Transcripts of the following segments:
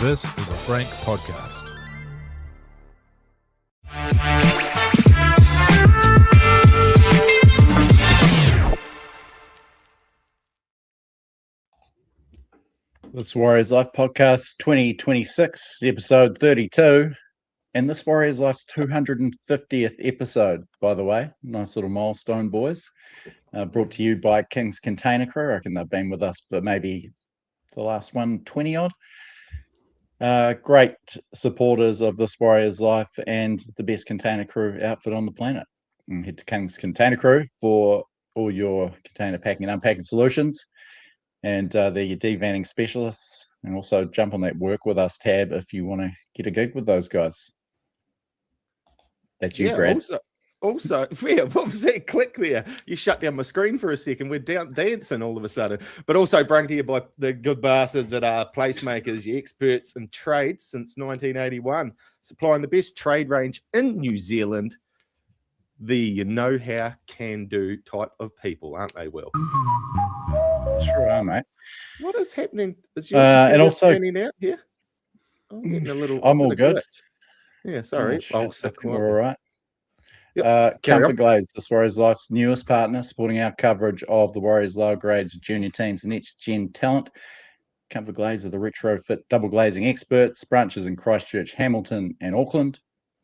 This is a Frank podcast. This Warriors Life podcast 2026, episode 32. And this Warriors Life's 250th episode, by the way. Nice little milestone, boys. Brought to you by Kingz Container Crew. I reckon they've been with us for maybe the last 120 odd. Great supporters of this Warriors Life and the best container crew outfit on the planet. And head to Kingz Container Crew for all your container packing and unpacking solutions. And they're your devanning specialists. And also jump on that work with us tab if you want to get a gig with those guys. That's you, Brad. Also, what was that click there? You shut down my screen for a second. We're down dancing all of a sudden. But also brought to you by the good bastards at PlaceMakers, your experts in trade since 1981, supplying the best trade range in New Zealand. The know-how, can-do type of people, aren't they, Will? Sure are, mate. What is happening? Is your and also turning out here? I'm getting a little. I'm all good. Glitch. Yeah, sorry. I think we're all right. Yep. ComfortGlaze, this Warriors Life's newest partner, supporting our coverage of the Warriors lower grades junior teams, next gen talent. ComfortGlaze are the retrofit double glazing experts, branches in Christchurch, Hamilton, and Auckland.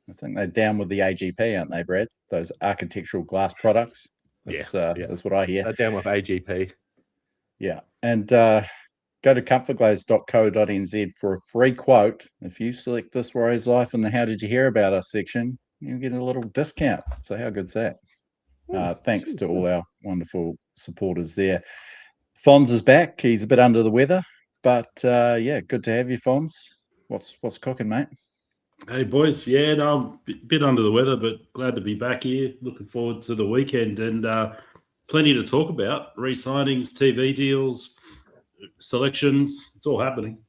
I think they're down with the AGP, aren't they, Brad? Those architectural glass products. That's what I hear. They're down with AGP. Yeah, and go to comfortglaze.co.nz for a free quote. If you select this Warriors Life in the How Did You Hear About Us section, you get a little discount. So how good's that? Thanks to all our wonderful supporters there. Fonz is back. He's a bit under the weather, but good to have you, Fonz. What's cooking, mate? Hey, boys. Yeah, no, I'm a bit under the weather, but glad to be back here. Looking forward to the weekend and plenty to talk about. Re-signings, TV deals, selections. It's all happening.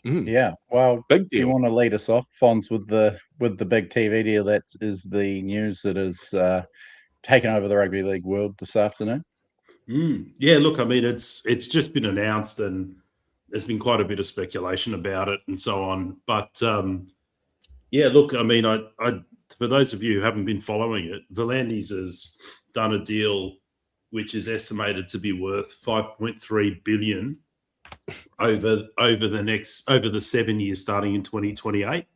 Yeah, well, big deal. You want to lead us off, Fonz, with the big TV deal that is the news that is taken over the rugby league world this afternoon? Yeah, look, I mean, it's just been announced and there's been quite a bit of speculation about it and so on. But look, I mean, I for those of you who haven't been following it, Volandis has done a deal which is estimated to be worth $5.3 billion over the 7 years starting in 2028.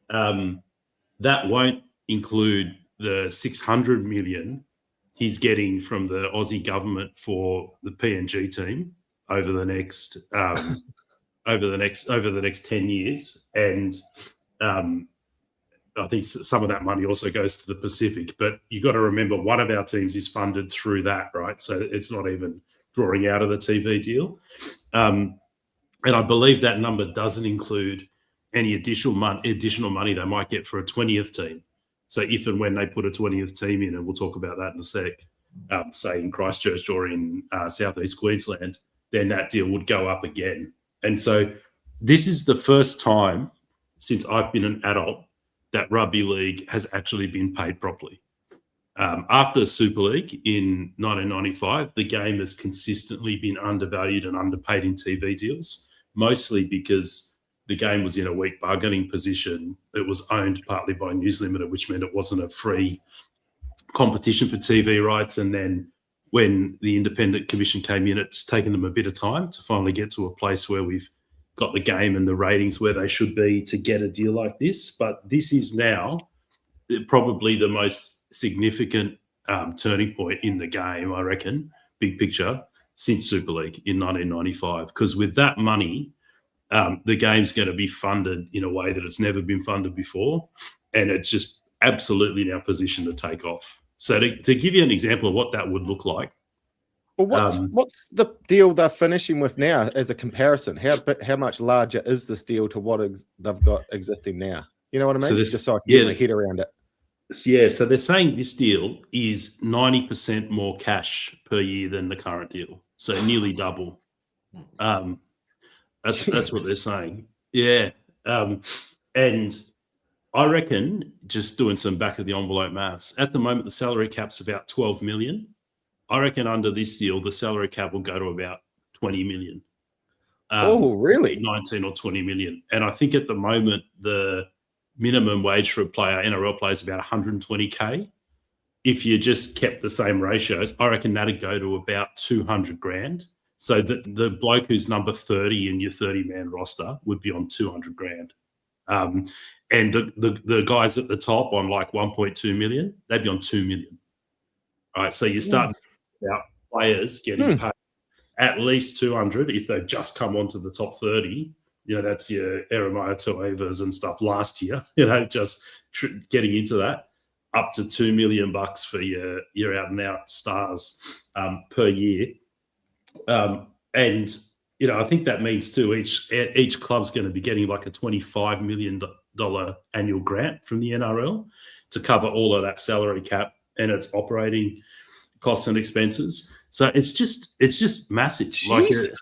That won't include the $600 million he's getting from the Aussie government for the PNG team over the next 10 years, and I think some of that money also goes to the Pacific. But you got to remember, one of our teams is funded through that, right? So it's not even drawing out of the TV deal. And I believe that number doesn't include any additional money they might get for a 20th team. So if and when they put a 20th team in, and we'll talk about that in a sec, say in Christchurch or in southeast Queensland, then that deal would go up again. And so this is the first time since I've been an adult that rugby league has actually been paid properly. After Super League in 1995, the game has consistently been undervalued and underpaid in TV deals, mostly because the game was in a weak bargaining position. It was owned partly by News Limited, which meant it wasn't a free competition for TV rights. And then when the independent commission came in, it's taken them a bit of time to finally get to a place where we've got the game and the ratings where they should be to get a deal like this. But this is now probably the most significant turning point in the game, I reckon, big picture, since Super League in 1995. Because with that money, the game's going to be funded in a way that it's never been funded before. And it's just absolutely now positioned to take off. So to give you an example of what that would look like. Well, what's the deal they're finishing with now as a comparison? How much larger is this deal to what they've got existing now? You know what I mean? Just so I can get my head around it. Yeah, so they're saying this deal is 90% more cash per year than the current deal. So nearly double. That's what they're saying. Yeah. And I reckon, just doing some back of the envelope maths, at the moment the salary cap's about 12 million. I reckon under this deal, the salary cap will go to about 20 million. Really? 19 or 20 million. And I think at the moment, the minimum wage for a player, NRL player, is about 120K. If you just kept the same ratios, I reckon that'd go to about 200 grand. So the bloke who's number 30 in your 30-man roster would be on 200 grand. And the guys at the top on like 1.2 million, they'd be on 2 million. All right, so you start about players getting paid at least 200 if they've just come onto the top 30. You know, that's your Eremaya Tuivas and stuff last year, you know, just getting into that, up to $2 million for your out and out stars per year. And, you know, I think that means too, each club's going to be getting like a $25 million annual grant from the NRL to cover all of that salary cap and its operating costs and expenses. So it's just massive. Jesus.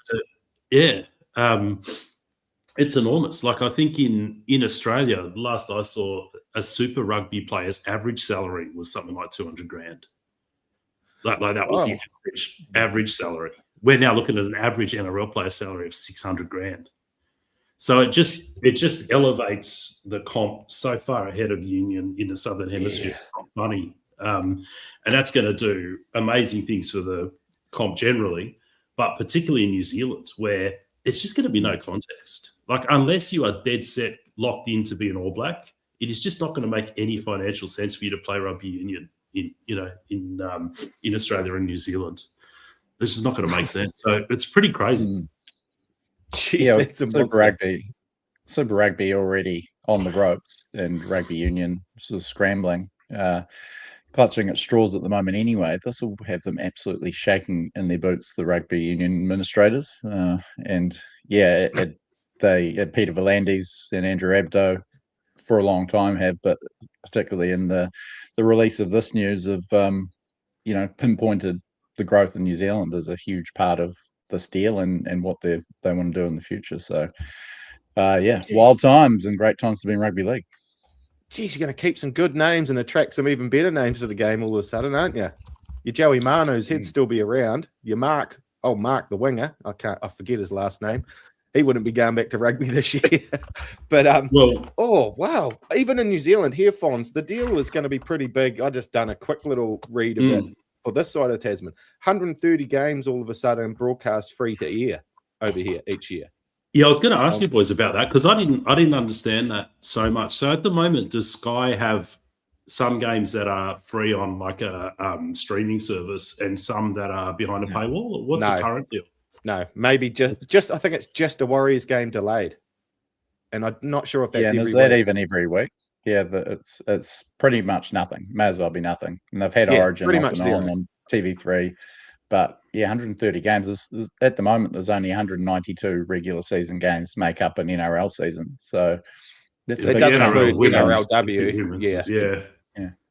It's enormous. Like I think in Australia, the last I saw, a Super Rugby player's average salary was something like 200 grand. Like that was the average salary. We're now looking at an average NRL player salary of 600 grand. So it just elevates the comp so far ahead of Union in the Southern Hemisphere. Money. And that's going to do amazing things for the comp generally, but particularly in New Zealand, where it's just going to be no contest. Like, unless you are dead set locked in to be an All Black, it is just not going to make any financial sense for you to play rugby union in Australia and New Zealand. This is not going to make sense. So it's pretty crazy. Super Rugby already on the ropes, and rugby union sort of scrambling, clutching at straws at the moment anyway. This will have them absolutely shaking in their boots, the rugby union administrators. Peter V'landys and Andrew Abdo for a long time have, but particularly in the release of this news of, pinpointed the growth in New Zealand as a huge part of this deal and what they want to do in the future. So, wild times and great times to be in rugby league. Geez, you're going to keep some good names and attract some even better names to the game all of a sudden, aren't you? Your Joey Manu's he'd still be around. Your Mark the winger. I forget his last name. He wouldn't be going back to rugby this year. But wow. Even in New Zealand here, Fonz, the deal is going to be pretty big. I just done a quick little read of it for this side of Tasman. 130 games all of a sudden broadcast free to air over here each year. Yeah, I was going to ask you boys about that because I didn't understand that so much. So at the moment, does Sky have some games that are free on like a streaming service and some that are behind a paywall? What's the current deal? No, maybe just I think it's just a Warriors game delayed, and I'm not sure if that's every is that week. even every week? Yeah, it's pretty much nothing. May as well be nothing. And they've had Origin pretty off much and on TV3. But 130 games. At the moment, there's only 192 regular season games make up an NRL season. So that's it does include NRLW. Yeah.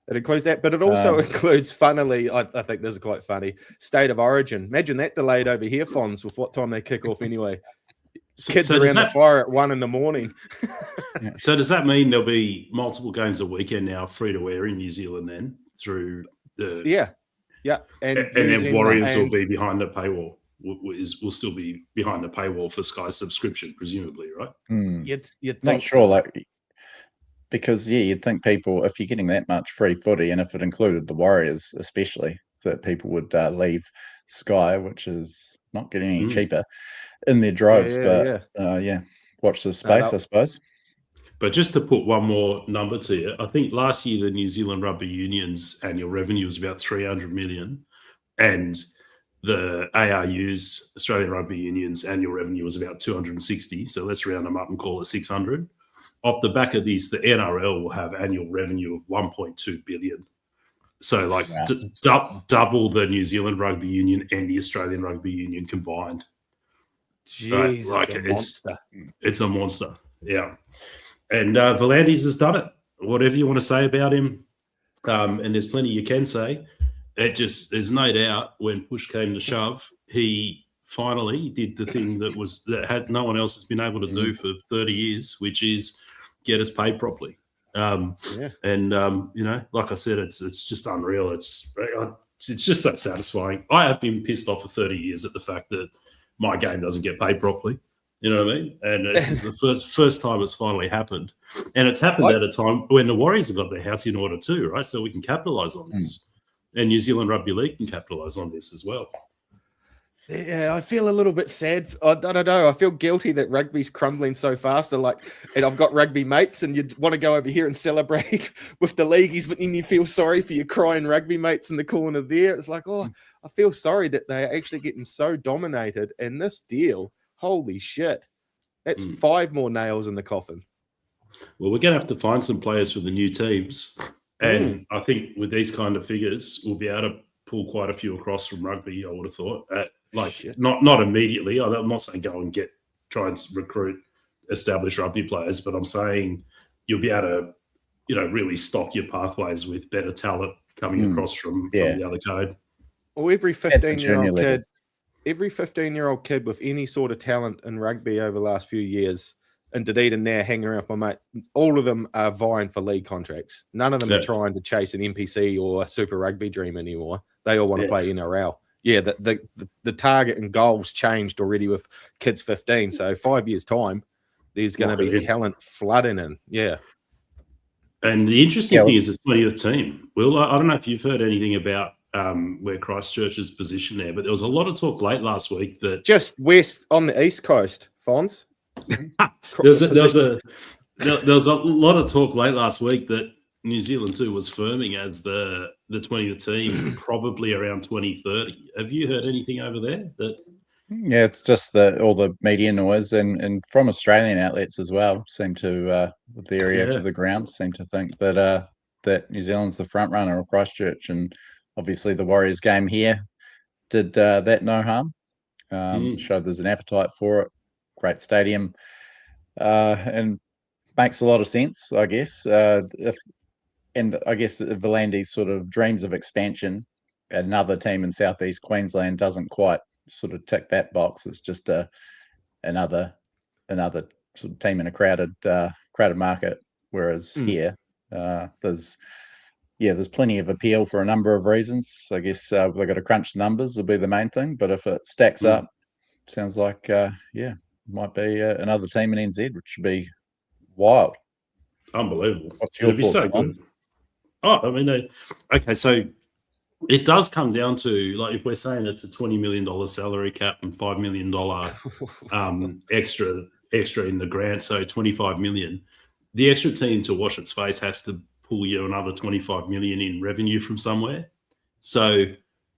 It includes that, but it also includes, funnily, I think this is quite funny, State of Origin. Imagine that delayed over here, Fonz, with what time they kick off anyway. Kids around the fire at 1 a.m. So does that mean there'll be multiple games a weekend now free to air in New Zealand then through the... Yeah, and then Warriors will be behind the paywall. Will still be behind the paywall for Sky subscription, presumably, right? You'd think not sure, because you'd think people, if you're getting that much free footy, and if it included the Warriors, especially, that people would leave Sky, which is not getting any cheaper, in their droves. Watch this space, I suppose. But just to put one more number to you, I think last year the New Zealand Rugby Union's annual revenue was about 300 million, and the ARU's, Australian Rugby Union's annual revenue was about 260. So let's round them up and call it 600. Off the back of this, the NRL will have annual revenue of 1.2 billion. So double the New Zealand Rugby Union and the Australian Rugby Union combined. Jeez, it's a monster. Yeah. And V'landys has done it. Whatever you want to say about him, and there's plenty you can say. There's no doubt when push came to shove, he finally did the thing that had no one else has been able to do for 30 years, which is get us paid properly. And like I said, it's just unreal. It's just so satisfying. I have been pissed off for 30 years at the fact that my game doesn't get paid properly. You know what I mean? And this is the first time it's finally happened. And it's happened at a time when the Warriors have got their house in order too, right? So we can capitalise on this. And New Zealand Rugby League can capitalise on this as well. Yeah, I feel a little bit sad. I don't know. I feel guilty that rugby's crumbling so fast. And I've got rugby mates, and you want to go over here and celebrate with the leagueies, but then you feel sorry for your crying rugby mates in the corner there. It's like, I feel sorry that they're actually getting so dominated. And this deal, holy shit, that's 5 more nails in the coffin. Well, we're going to have to find some players for the new teams. And I think with these kind of figures, we'll be able to pull quite a few across from rugby, I would have thought. Not immediately. I'm not saying go and try and recruit established rugby players, but I'm saying you'll be able to, really stock your pathways with better talent coming across from the other code. Well, every 15-year-old kid with any sort of talent in rugby over the last few years, and Dunedin now hanging around with my mate, all of them are vying for league contracts. None of them are trying to chase an NPC or a Super Rugby dream anymore. They all want to play NRL. Yeah, the target and goals changed already with kids 15. So 5 years' time, there's going to be talent flooding in. Yeah. And the interesting thing is it's 20th team. Will, I don't know if you've heard anything about where Christchurch's position there, but there was a lot of talk late last week that just west on the east coast, Fonz. there was a lot of talk late last week that New Zealand too was firming as the 20th team probably around 2030. Have you heard anything over there? Yeah, it's just all the media noise and from Australian outlets as well seem to with the area to the ground seem to think that that New Zealand's the front runner of Christchurch, and obviously the Warriors game here did that no harm. Showed there's an appetite for it. Great stadium, and makes a lot of sense, I guess. If Volandi's sort of dreams of expansion, another team in southeast Queensland doesn't quite sort of tick that box. It's just another sort of team in a crowded market. Whereas here, there's plenty of appeal for a number of reasons. I guess they've got to crunch the numbers will be the main thing. But if it stacks up, sounds like might be another team in NZ, which should be wild. Unbelievable. What's your thoughts, so good. I mean, okay, so it does come down to, like, if we're saying it's a $20 million salary cap and $5 million extra in the grant, so $25 million, the extra team to wash its face has to pull you another $25 million in revenue from somewhere. So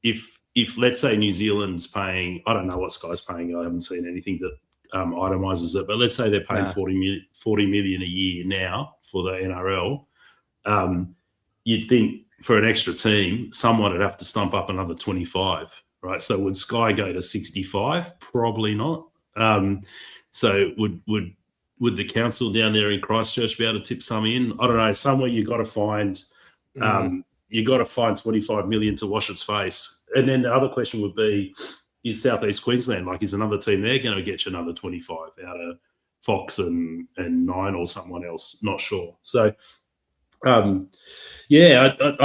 if let's say New Zealand's paying, I don't know what Sky's paying, I haven't seen anything that itemizes it, but let's say they're paying $40 million a year now for the NRL. You'd think for an extra team, someone would have to stump up another 25, right? So would Sky go to 65? Probably not. So would the council down there in Christchurch be able to tip some in? I don't know. Somewhere you got to find $25 million to wash its face. And then the other question would be, is Southeast Queensland, like, is another team there going to get you another 25 out of Fox and Nine or someone else? Not sure. So, I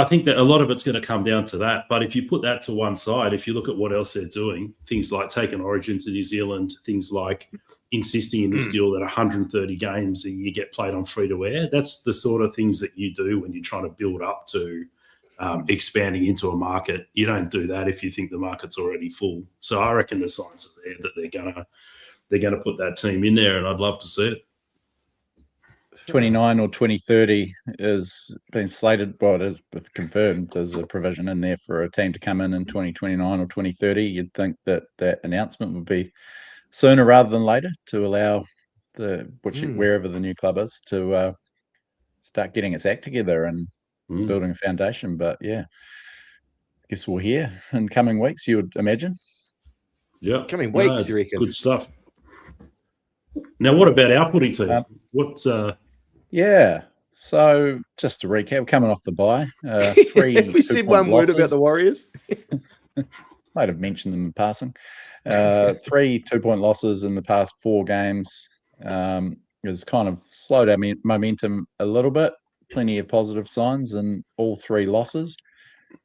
think that a lot of it's going to come down to that. But if you put that to one side, if you look at what else they're doing, things like taking Origin to New Zealand, things like insisting in this deal that 130 games a year get played on free-to-air, that's the sort of things that you do when you're trying to build up to expanding into a market. You don't do that if you think the market's already full. So I reckon the signs are there that they're gonna put that team in there, and I'd love to see it. 29 or 2030 is been slated. Well, it is confirmed. There's a provision in there for a team to come in 2029 or 2030. You'd think that announcement would be sooner rather than later to allow wherever the new club is to start getting its act together and building a foundation. But I guess we'll hear in coming weeks, you would imagine. Yeah, coming weeks, you reckon? Good stuff. Now, what about our footy team? So just to recap, coming off the bye, have we said one word about the Warriors? Might have mentioned them in passing. 3 2-point losses in the past 4 games has kind of slowed our momentum a little bit. Plenty of positive signs in all 3 losses.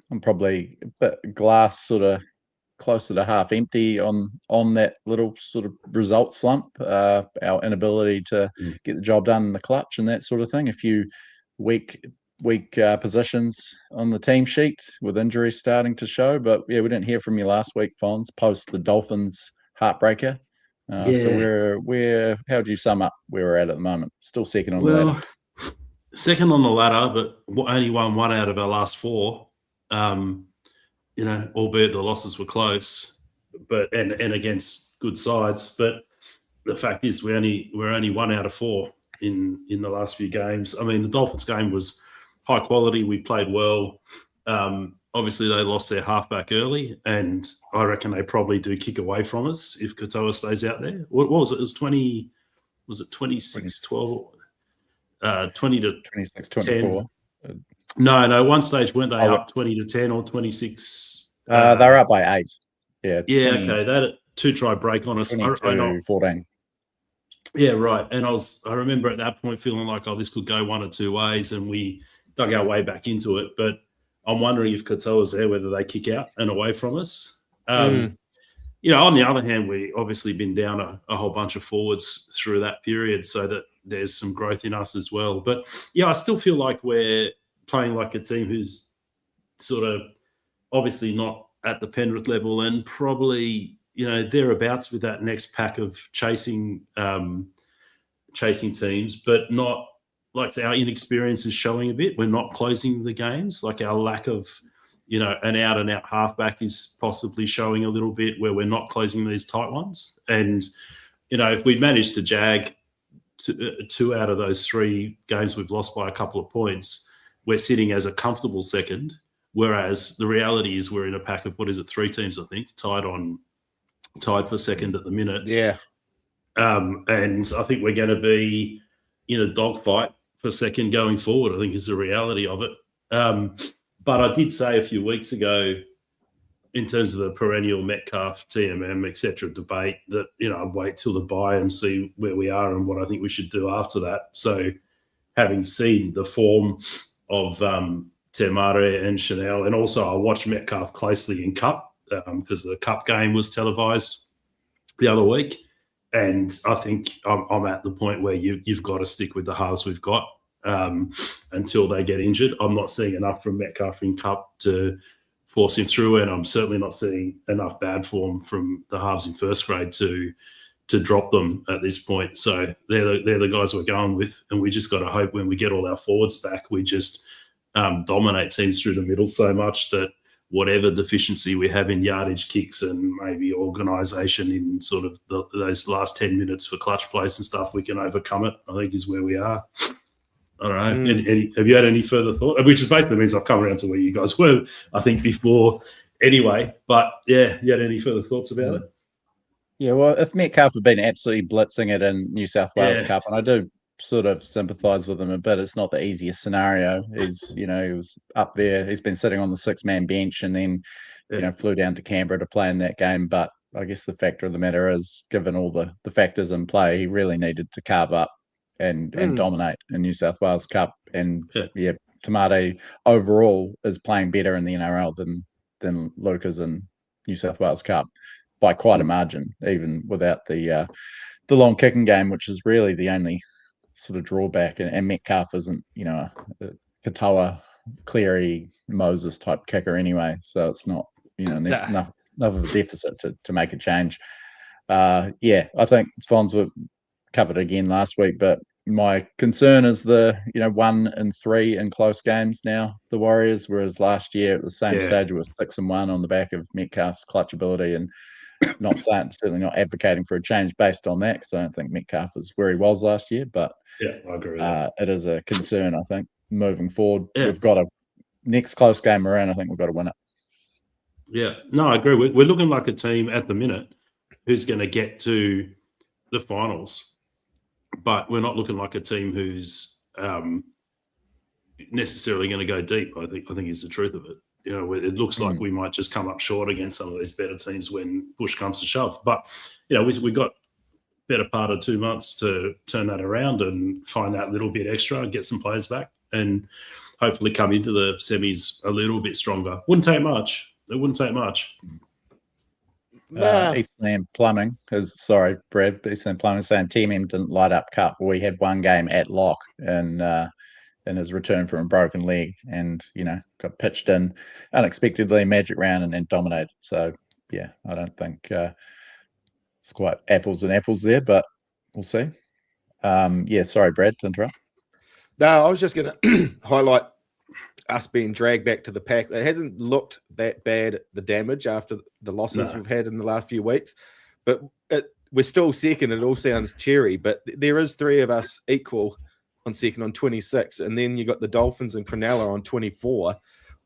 I'm probably a bit glass sort of closer to half empty on that little sort of result slump, our inability to get the job done in the clutch and that sort of thing. A few weak positions on the team sheet with injuries starting to show. But yeah, we didn't hear from you last week, Fonz, post the Dolphins heartbreaker. So how do you sum up where we're at the moment? Still second on the ladder. Second on the ladder, but only won one out of our last four. Albeit the losses were close, but and against good sides. But the fact is, we're only 1 out of 4 in the last few games. I mean, the Dolphins game was high quality. We played well. Obviously, they lost their halfback early, and I reckon they probably do kick away from us if Katoa stays out there. What was it? It was 20. Was it 26-12? 20 to 26-24. No. One stage weren't they up 20-10 or 26? They were up by 8. Yeah. Yeah. 20, okay. They had a 2-try break on us. 14. Yeah, right. And I remember at that point feeling like, this could go one or two ways, and we dug our way back into it. But I'm wondering if Katoa's there, whether they kick out and away from us. On the other hand, we obviously been down a whole bunch of forwards through that period, so that there's some growth in us as well. But yeah, I still feel like we're playing like a team who's sort of obviously not at the Penrith level, and probably thereabouts with that next pack of chasing teams, but not like our inexperience is showing a bit. We're not closing the games. Like our lack of an out and out halfback is possibly showing a little bit, where we're not closing these tight ones. And if we managed to jag 2 out of those 3 games we've lost by a couple of points, we're sitting as a comfortable second. Whereas the reality is we're in a pack of 3 teams, I think, tied for second at the minute. Yeah. And I think we're going to be in a dogfight for second going forward, I think, is the reality of it. But I did say a few weeks ago, in terms of the perennial Metcalf, TMM, etc. debate, that, I'd wait till the bye and see where we are and what I think we should do after that. So having seen the form of Temare and Chanel, and also I watched Metcalf closely in Cup, because the Cup game was televised the other week. And I think I'm at the point where you've got to stick with the halves we've got until they get injured. I'm not seeing enough from Metcalf in Cup to force him through, and I'm certainly not seeing enough bad form from the halves in first grade to drop them at this point. So they're the guys we're going with, and we just got to hope when we get all our forwards back, we just dominate teams through the middle so much that whatever deficiency we have in yardage, kicks, and maybe organisation in sort of those last 10 minutes for clutch plays and stuff, we can overcome it, I think, is where we are. I don't know. Have you had any further thought? Which is basically means I've come around to where you guys were, I think, before anyway. But, yeah, you had any further thoughts about it? Yeah, well, if Metcalf had been absolutely blitzing it in New South Wales Cup, and I do sort of sympathise with him a bit, it's not the easiest scenario. He was up there. He's been sitting on the 6-man bench and then, flew down to Canberra to play in that game. But I guess the factor of the matter is, given all the factors in play, he really needed to carve up and dominate in New South Wales Cup. And, Tamate overall is playing better in the NRL than Lucas in New South Wales Cup by quite a margin, even without the long kicking game, which is really the only sort of drawback. And Metcalf isn't, a Katoa, Cleary, Moses type kicker anyway. So it's not, enough of a deficit to make a change. I think Fonz were covered again last week, but my concern is the 1-3 in close games now, the Warriors, whereas last year at the same stage it was 6-1 on the back of Metcalf's clutch ability, and certainly not advocating for a change based on that, because I don't think Metcalf is where he was last year. But I agree with that. It is a concern, I think, moving forward. We've got a next close game around. I think we've got to win it. Yeah, no, I agree. We're looking like a team at the minute who's going to get to the finals, but we're not looking like a team who's necessarily going to go deep. I think is the truth of it. It looks like we might just come up short against some of these better teams when push comes to shove. But, we've got better part of 2 months to turn that around and find that little bit extra, get some players back, and hopefully come into the semis a little bit stronger. Wouldn't take much. It wouldn't take much. Eastland Plumbing Brad, Eastland Plumbing saying TMM didn't light up Cup. We had one game at lock in his return from a broken leg, and got pitched in unexpectedly, magic round, and then dominated. So yeah, I don't think it's quite apples and apples there, but we'll see. Sorry, Brad, to interrupt. No, I was just going to highlight us being dragged back to the pack. It hasn't looked that bad, the damage after the losses we've had in the last few weeks, but we're still second. It all sounds cheery, but there is 3 of us equal on second on 26, and then you got the Dolphins and Cronulla on 24.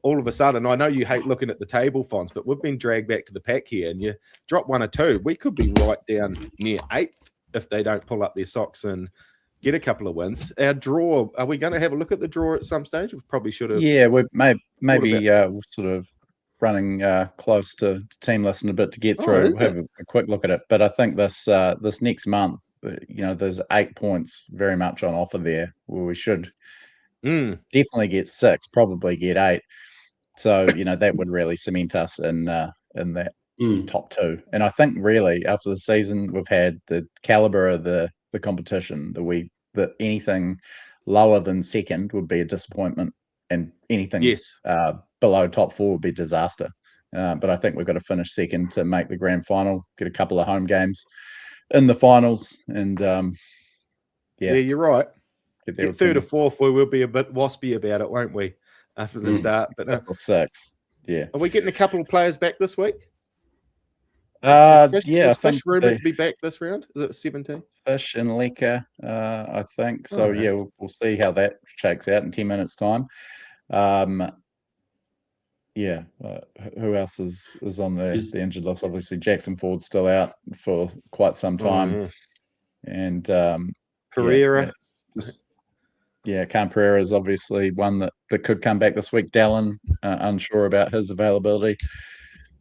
All of a sudden, I know you hate looking at the table fonts, but we've been dragged back to the pack here, and you drop 1 or 2. We could be right down near 8th if they don't pull up their socks and get a couple of wins. Our draw, are we going to have a look at the draw at some stage? We probably should have. Yeah, we maybe sort of running close to team list a bit to get through. We'll have a quick look at it. But I think this next month, there's 8 points very much on offer there, where we should definitely get 6, probably get 8. So that would really cement us in that top 2. And I think really after the season we've had, the caliber of the competition, that anything lower than second would be a disappointment, and anything below top 4 would be disaster. But I think we've got to finish second to make the grand final, get a couple of home games in the finals, and you're right. Get 3rd or 4th, we will be a bit waspy about it, won't we? After the start, but 6, yeah. Are we getting a couple of players back this week? Fish rumored to be back this round. Is it 17? Fish and Leka, I think. So we'll see how that shakes out in 10 minutes' time. Who else is on the injured list? Obviously, Jackson Ford's still out for quite some time, and Pereira. Cam Pereira is obviously one that could come back this week. Dallin, unsure about his availability.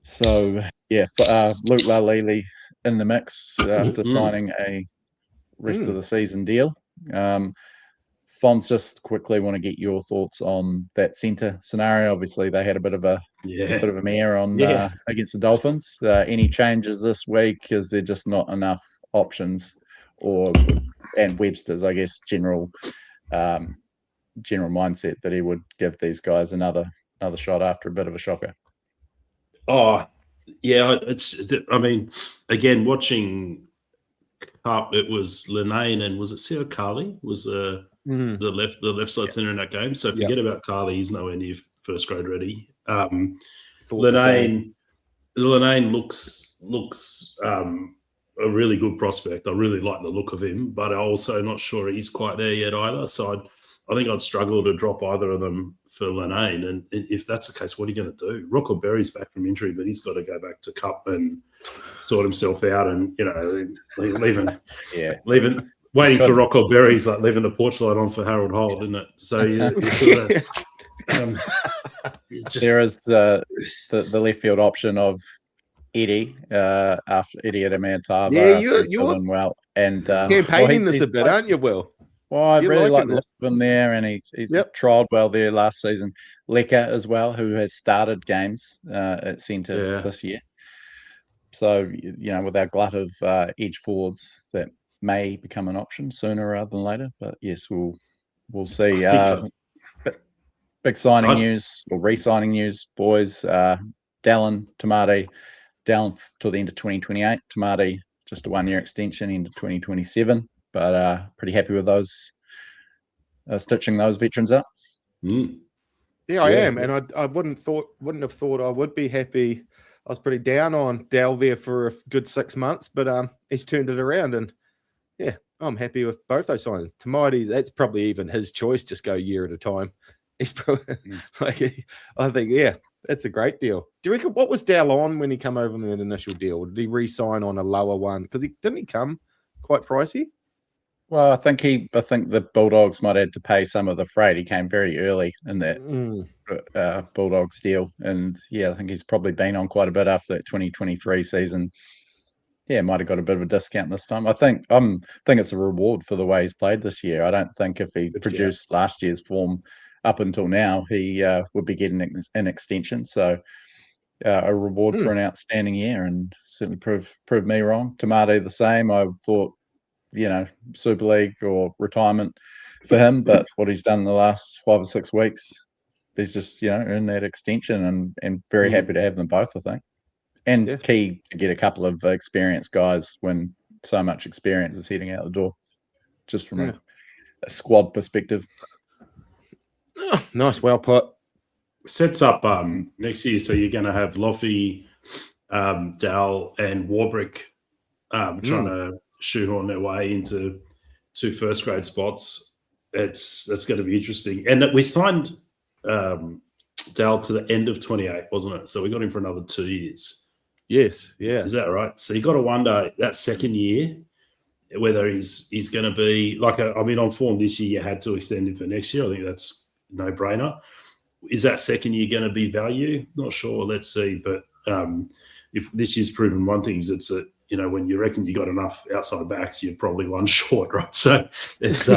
So Luke Lalili in the mix after signing a rest of the season deal. Fons, just quickly want to get your thoughts on that centre scenario. Obviously, they had a bit of a mare on against the Dolphins. Any changes this week? Is there just not enough options? And Webster's, I guess, general mindset that he would give these guys another shot after a bit of a shocker. Oh, yeah. Again, watching Cup, it was Linane and was it Seo Carley was the left side centre in that game. So forget about Carley; he's nowhere near first grade ready. Linane looks a really good prospect. I really like the look of him, but I'm also not sure he's quite there yet either. So I think I'd struggle to drop either of them for Linane. And if that's the case, what are you going to do? Rocco Berry's back from injury, but he's got to go back to Cup and sort himself out. And waiting for Rocco Berry's like leaving the porch light on for Harold Holt, isn't it? So there is the left field option of Eddie after Eddie Adamantava. Yeah, you're well and campaigning this a bit, aren't you, Will? Well, I really like the look of him there, and he's trialled well there last season. Leka as well, who has started games at centre this year. So, with our glut of edge forwards, that may become an option sooner rather than later. But yes, we'll see. Big signing news or re-signing news, boys. Dallin, Tamati, Dallin till the end of 2028. Tamati, just a 1-year extension into 2027. But pretty happy with those stitching those veterans up. Yeah, I am, and I wouldn't have thought I would be happy. I was pretty down on Dal there for a good 6 months, but he's turned it around, and I'm happy with both those signings. Tamati, that's probably even his choice. Just go a year at a time. He's probably I think that's a great deal. Do you reckon what was Dal on when he came over in that initial deal? Did he re-sign on a lower one? Because didn't he come quite pricey? Well, I think the Bulldogs might have to pay some of the freight. He came very early in that Bulldogs deal, and I think he's probably been on quite a bit after that 2023 season. Yeah, might have got a bit of a discount this time. I think it's a reward for the way he's played this year. I don't think if he produced last year's form up until now, he would be getting an extension. So a reward for an outstanding year, and certainly proved me wrong. Tamati the same. I thought, Super League or retirement for him, but what he's done in the last 5 or 6 weeks, he's just earned that extension, and very happy to have them both, I think. And key to get a couple of experienced guys when so much experience is heading out the door, just from a squad perspective. Oh, nice, well put. Sets up next year, so you're going to have Loffy, Dal, and Warbrick trying to shoehorn their way into 2 first-grade spots. That's going to be interesting. And we signed Dal to the end of 28, wasn't it? So we got him for another 2 years. Yes, yeah. Is that right? So you got to wonder that second year whether he's going to be like on form this year. You had to extend him for next year. I think that's no brainer. Is that second year going to be value? Not sure. Let's see. But if this year's proven one thing, is it's when you reckon you got enough outside backs, you're probably one short, right? So it's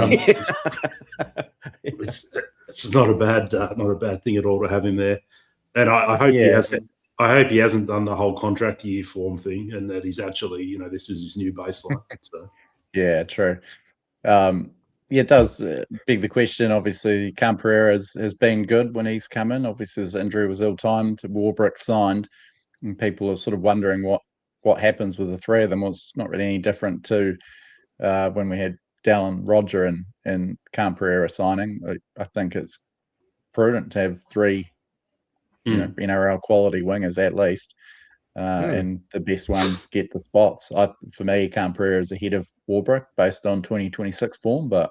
it's not a bad thing at all to have him there. And I hope he hasn't. I hope he hasn't done the whole contract year form thing, and that he's actually, this is his new baseline. So, yeah, true. It does beg the question. Obviously, Cam Pereira has been good when he's come in. Obviously, his injury was ill-timed. Warbrick signed, and people are sort of wondering what happens with the three of them. Well, it's not really any different to when we had Dallin, Roger, and Cam Pereira signing. I think it's prudent to have 3 NRL quality wingers at least, and the best ones get the spots. For me, Cam Pereira is ahead of Warbrick based on 2026 form, but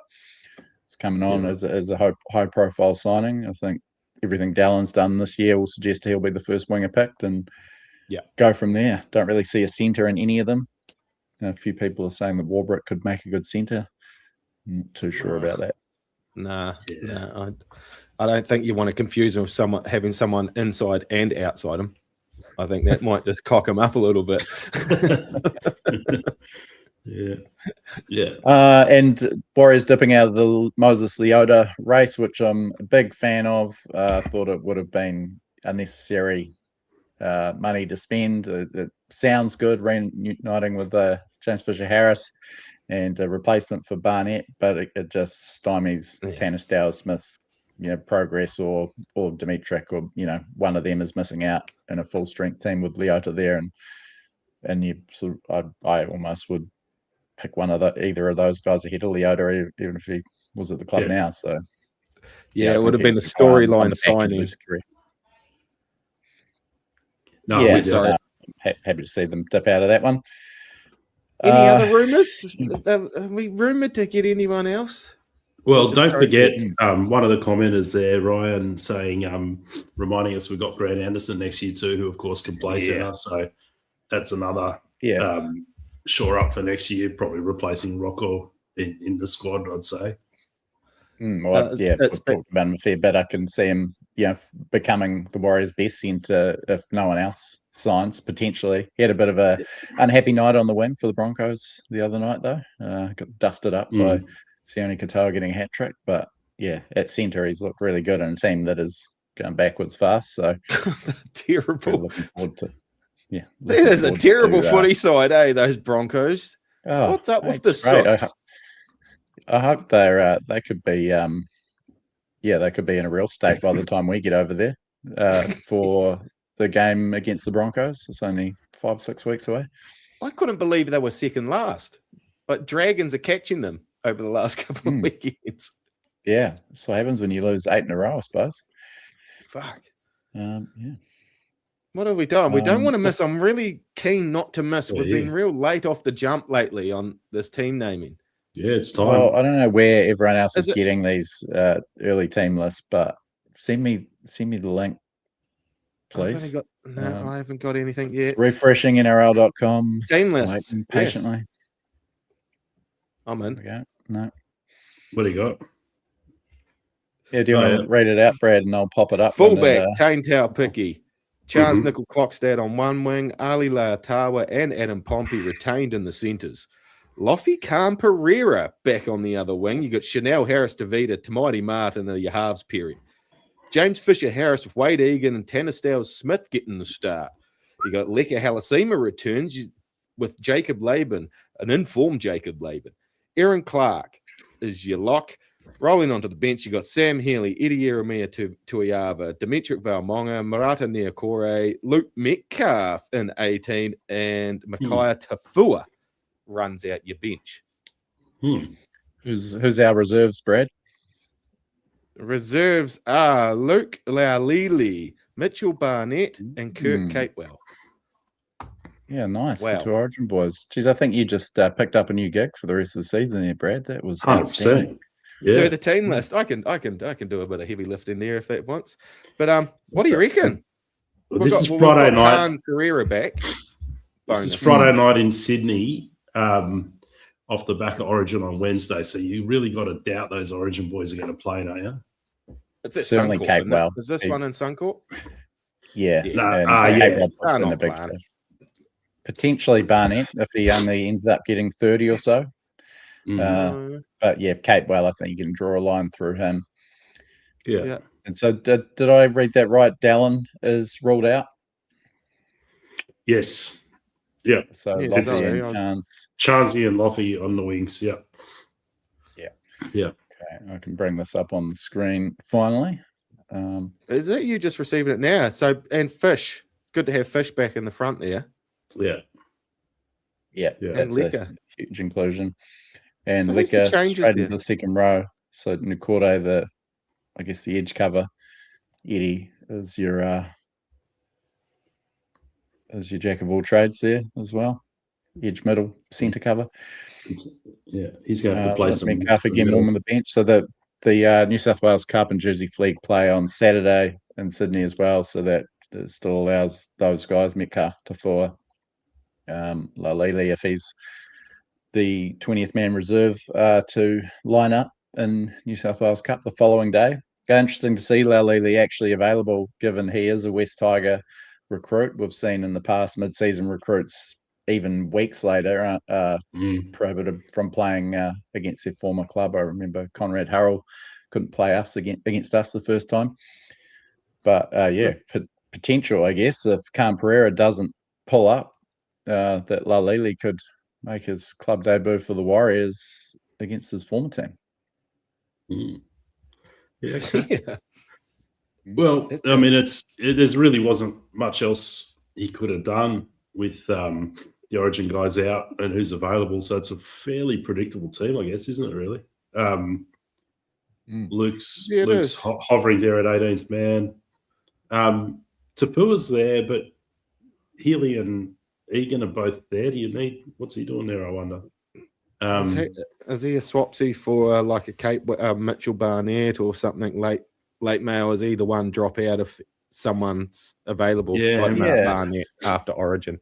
it's coming on as a high profile signing. I think everything Dallin's done this year will suggest he'll be the first winger picked, and go from there. Don't really see a centre in any of them. A few people are saying that Warbrick could make a good centre. Not too sure about that. Nah, I don't think you want to confuse him with having someone inside and outside him. I think that might just cock him up a little bit. And Warriors dipping out of the Moses Leota race, which I'm a big fan of. Thought it would have been unnecessary money to spend. It sounds good, reuniting with James Fisher-Harris and a replacement for Barnett, but it just stymies Tanner Stowers-Smith's progress, or Dimitrik, or one of them is missing out in a full strength team with Leota there, and you sort of, I almost would pick either of those guys ahead of Leota, even if he was at the club now. So it would have been a storyline signing. Happy to see them dip out of that one. Any other rumours? Are we rumoured to get anyone else? Well, don't forget one of the commenters there, Ryan, saying, reminding us we've got Grant Anderson next year too, who of course can play centre. So that's another shore up for next year, probably replacing Rocco in the squad, I'd say. We've talked about him a fair bit. I can see him, becoming the Warriors' best centre if no one else signs, potentially. He had a bit of a unhappy night on the wing for the Broncos the other night, though. Got dusted up by Sione Katoa getting a hat trick, but at centre he's looked really good in a team that is going backwards fast. So terrible. Looking forward to that is a terrible footy side, those Broncos. What's up with the socks? I hope they could be they could be in a real state by the time we get over there for the game against the Broncos. It's only 5-6 weeks away. I couldn't believe they were second last. Like, Dragons are catching them over the last couple of weekends. Yeah, that's what happens when you lose 8 in a row, I suppose. Fuck. What have we done? We don't want to miss. I'm really keen not to miss. We've been real late off the jump lately on this team naming. Yeah, it's time. Well, I don't know where everyone else is getting these early team lists, but send me the link, please. I haven't got anything yet. Refreshing NRL.com. Team lists. Patiently. I'm in. There we go. No. What do you got? Yeah, do you want to read it out, Brad, and I'll pop it up? Fullback, Tane Taupicky. Charles Nickel-Klokstad on one wing, Ali Laatawa and Adam Pompey retained in the centres. Loffy Khan Pereira back on the other wing. You got Chanel Harris, Davida, Tamati Martin in your halves period. James Fisher-Harris with Wade Egan and Tanner Stiles-Smith getting the start. You got Leka Halasima returns with Jacob Laban, an informed Jacob Laban. Aaron Clark is your lock. Rolling onto the bench, you got Sam Healy, Eddie Yeremia Tuiava, Demetric Valmonga, Marata Niokore, Luke Metcalf in 18, and Micaiah Tafua runs out your bench. Who's our reserves, Brad? Reserves are Luke Laulili, Mitchell Barnett, and Kurt Capewell. Yeah, nice. Wow. The two Origin boys. Geez, I think you just picked up a new gig for the rest of the season there, Brad. That was 100%. Yeah. Do the team list. I can do a bit of heavy lifting there if it wants. But what do you reckon? Well, this is Friday night. Khan Pereira back. This is Friday night in Sydney, off the back of Origin on Wednesday. So you really got to doubt those Origin boys are going to play, don't you? It's at Certainly Suncorp, isn't it? Capewell. Is this one in Suncorp? Yeah. They're not big playing. potentially Barnett if he only ends up getting 30 or so. But yeah, Capewell, I think you can draw a line through him. Yeah. And so did I read that right? Dallin is ruled out. Yes. Yeah. So Yeah, Lofty sorry, and Chance. Chansey and Loffy on the wings. Yeah. Okay, I can bring this up on the screen finally. Is it you just receiving it now? So and Fish. Good to have Fish back in the front there. Yeah. Yeah, Yeah. that's And a Leka. huge inclusion. And Who's the Leka changes straight there? into the second row. So Nukore, the edge cover. Eddie is your jack of all trades there as well. Edge middle, centre cover. Yeah. He's going to have to play some. Metcalf again warm on the bench. So the New South Wales Cup and Jersey Fleet play on Saturday in Sydney as well. So that still allows those guys, Metcalf, Tafua, Laulili, if he's the 20th man reserve, to line up in New South Wales Cup the following day. Interesting to see Laulili actually available, given he is a West Tiger recruit. We've seen in the past mid-season recruits, even weeks later, prohibited from playing against their former club. I remember Conrad Harrell couldn't play us against us the first time. But potential, I guess, if Khan Pereira doesn't pull up, that Laulili could make his club debut for the Warriors against his former team. Yeah. Okay. Yeah. Well, I mean, there's really wasn't much else he could have done with the Origin guys out and who's available. So it's a fairly predictable team, I guess, isn't it? Really, Luke's hovering there at 18th man. Tapua's there, but Healy and Egan are both there. What's he doing there? I wonder. Is he a swapsy for like a Mitchell Barnett or something late mail? Is either one drop out if someone's available? Barnett after Origin.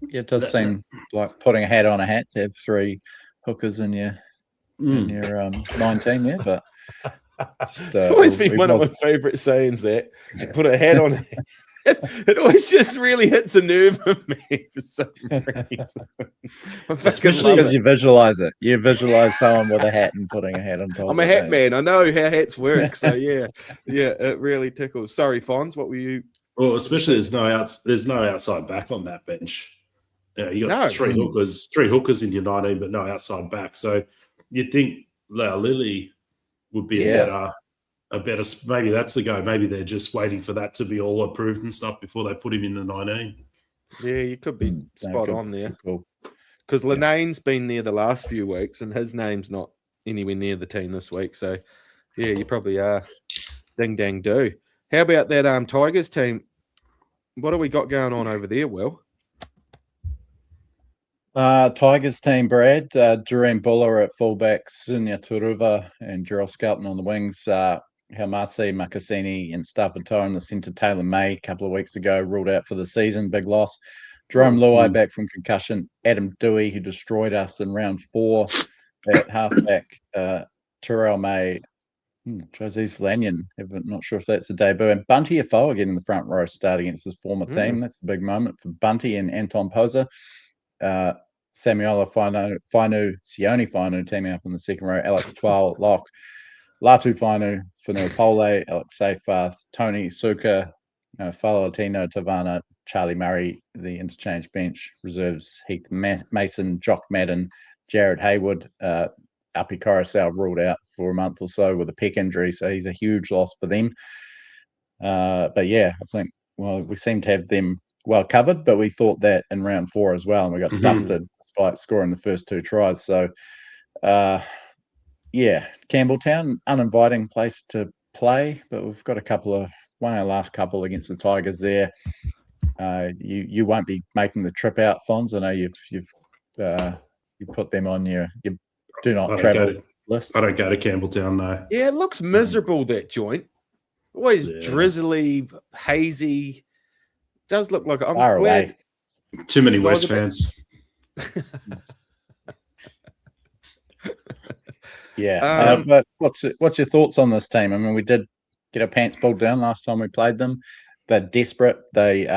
Yeah, it does seem like putting a hat on a hat to have three hookers in your 19 there, but it's always been one of my favourite sayings. That put a hat on. It always just really hits a nerve of me for some reason. Especially because you visualize it. You visualize someone with a hat and putting a hat on top. I'm a hat man. I know how hats work. So yeah, it really tickles. Sorry, Fonz, what were you? Well, especially there's no outside back on that bench. You got three hookers in your 19, but no outside back. So you'd think Laulili would be a better. Maybe that's the go. Maybe they're just waiting for that to be all approved and stuff before they put him in the 19. Yeah, you could be spot on there. Cool. Because Lanane's been there the last few weeks, and his name's not anywhere near the team this week. So yeah, you probably are. Ding dang do. How about that Tigers team? What have we got going on over there, Will? Tigers team, Brad. Duran Buller at fullback, Sunya Turuva and Gerald Skelton on the wings. Hamasi, Makasini and Stafford in the centre. Taylor May a couple of weeks ago ruled out for the season. Big loss. Jerome Luai back from concussion. Adam Dewey, who destroyed us in round 4 at halfback. Terrell May. Jose Lanyon. Not sure if that's a debut. And Bunty Afoa again in the front row start against his former team. That's a big moment for Bunty and Anton Poser. Samuela Sione Fainu teaming up in the second row. Alex Twal lock. Latu Whainu, Whanua Pole, Alex Seyfarth, Tony Suka, Falatino Tavana, Charlie Murray, the interchange bench, reserves Heath Mason, Jock Madden, Jared Haywood, Api Coruscant ruled out for a month or so with a pec injury, so he's a huge loss for them. But yeah, I think, well, we seem to have them well covered, but we thought that in round 4 as well, and we got dusted despite scoring the first 2 tries. So, yeah, Campbelltown, uninviting place to play, but we've got won our last couple against the Tigers there. You won't be making the trip out, Fonz. I know you've you put them on your do not travel list. I don't go to Campbelltown, no. Yeah, it looks miserable, that joint. Always drizzly, hazy. Does look like I'm Far away. Too many West fans. Yeah, but what's your thoughts on this team? I mean, we did get our pants pulled down last time we played them. They're desperate. They've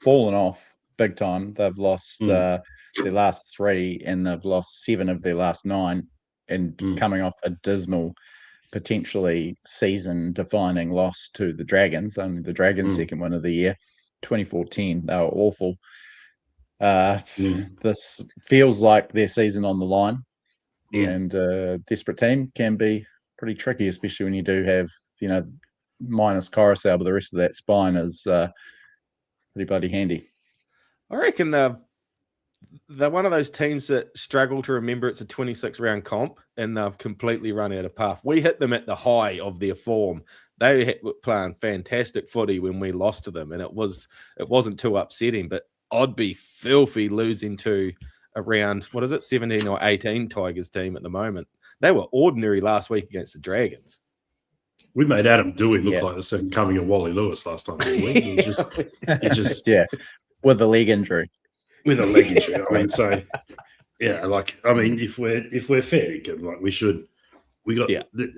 fallen off big time. They've lost their last 3, and they've lost 7 of their last 9, and coming off a dismal, potentially season-defining loss to the Dragons. Only the Dragons' second win of the year, 24-10. They were awful. This feels like their season on the line, and a desperate team can be pretty tricky, especially when you do have, minus Coruscant, but the rest of that spine is pretty bloody handy. I reckon they're one of those teams that struggle to remember it's a 26-round comp, and they've completely run out of path. We hit them at the high of their form. They were playing fantastic footy when we lost to them, and it wasn't too upsetting, but I'd be filthy losing to around, 17 or 18 Tigers team at the moment. They were ordinary last week against the Dragons. We made Adam Dewey look like the second coming of Wally Lewis last time. He just with a leg injury. With a leg injury. I mean, so yeah, if we're fair,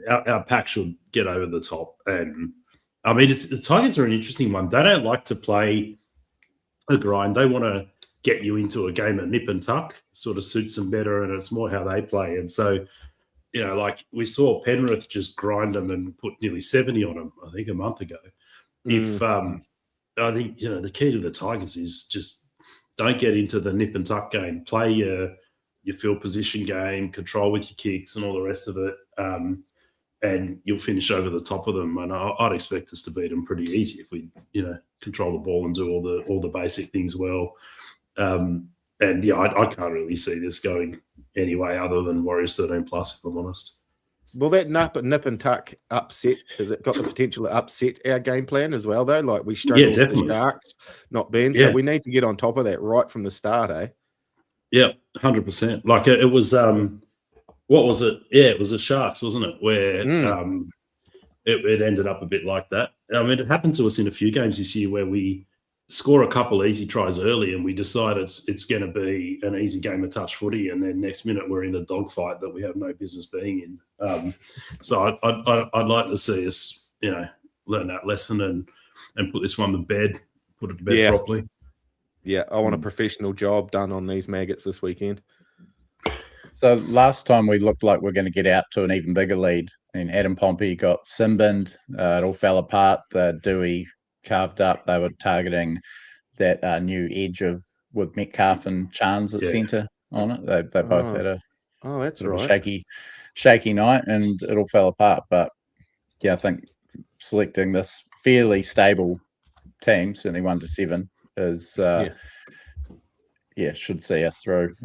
our pack should get over the top. And I mean, the Tigers are an interesting one. They don't like to play a grind. They want to get you into a game of nip and tuck. Sort of suits them better, and it's more how they play. And so, we saw Penrith just grind them and put nearly 70 on them, I think, a month ago. I think, the key to the Tigers is just don't get into the nip and tuck game. Play your field position game, control with your kicks and all the rest of it, and you'll finish over the top of them. And I'd expect us to beat them pretty easy if we, control the ball and do all the basic things well. I can't really see this going any way other than Warriors 13+, if I'm honest. Will that nip and tuck upset? Has it got the potential to upset our game plan as well, though? Like we struggle with the Sharks not being, so we need to get on top of that right from the start, eh? Yeah, 100%. Like it was, what was it? Yeah, it was the Sharks, wasn't it? Where it ended up a bit like that. I mean, it happened to us in a few games this year where we score a couple easy tries early and we decide it's going to be an easy game of touch footy, and then next minute we're in a dogfight that we have no business being in. So I'd like to see us, learn that lesson and put this one to bed, put it to bed properly. Yeah, I want a professional job done on these maggots this weekend. So last time we looked like we're going to get out to an even bigger lead, and Adam Pompey got sin-binned. It all fell apart. Dewey carved up. They were targeting that new edge with Metcalf and Chance at centre on it. They both had a shaky night, and it all fell apart. But I think selecting this fairly stable team, certainly 1 to 7, is should see us through.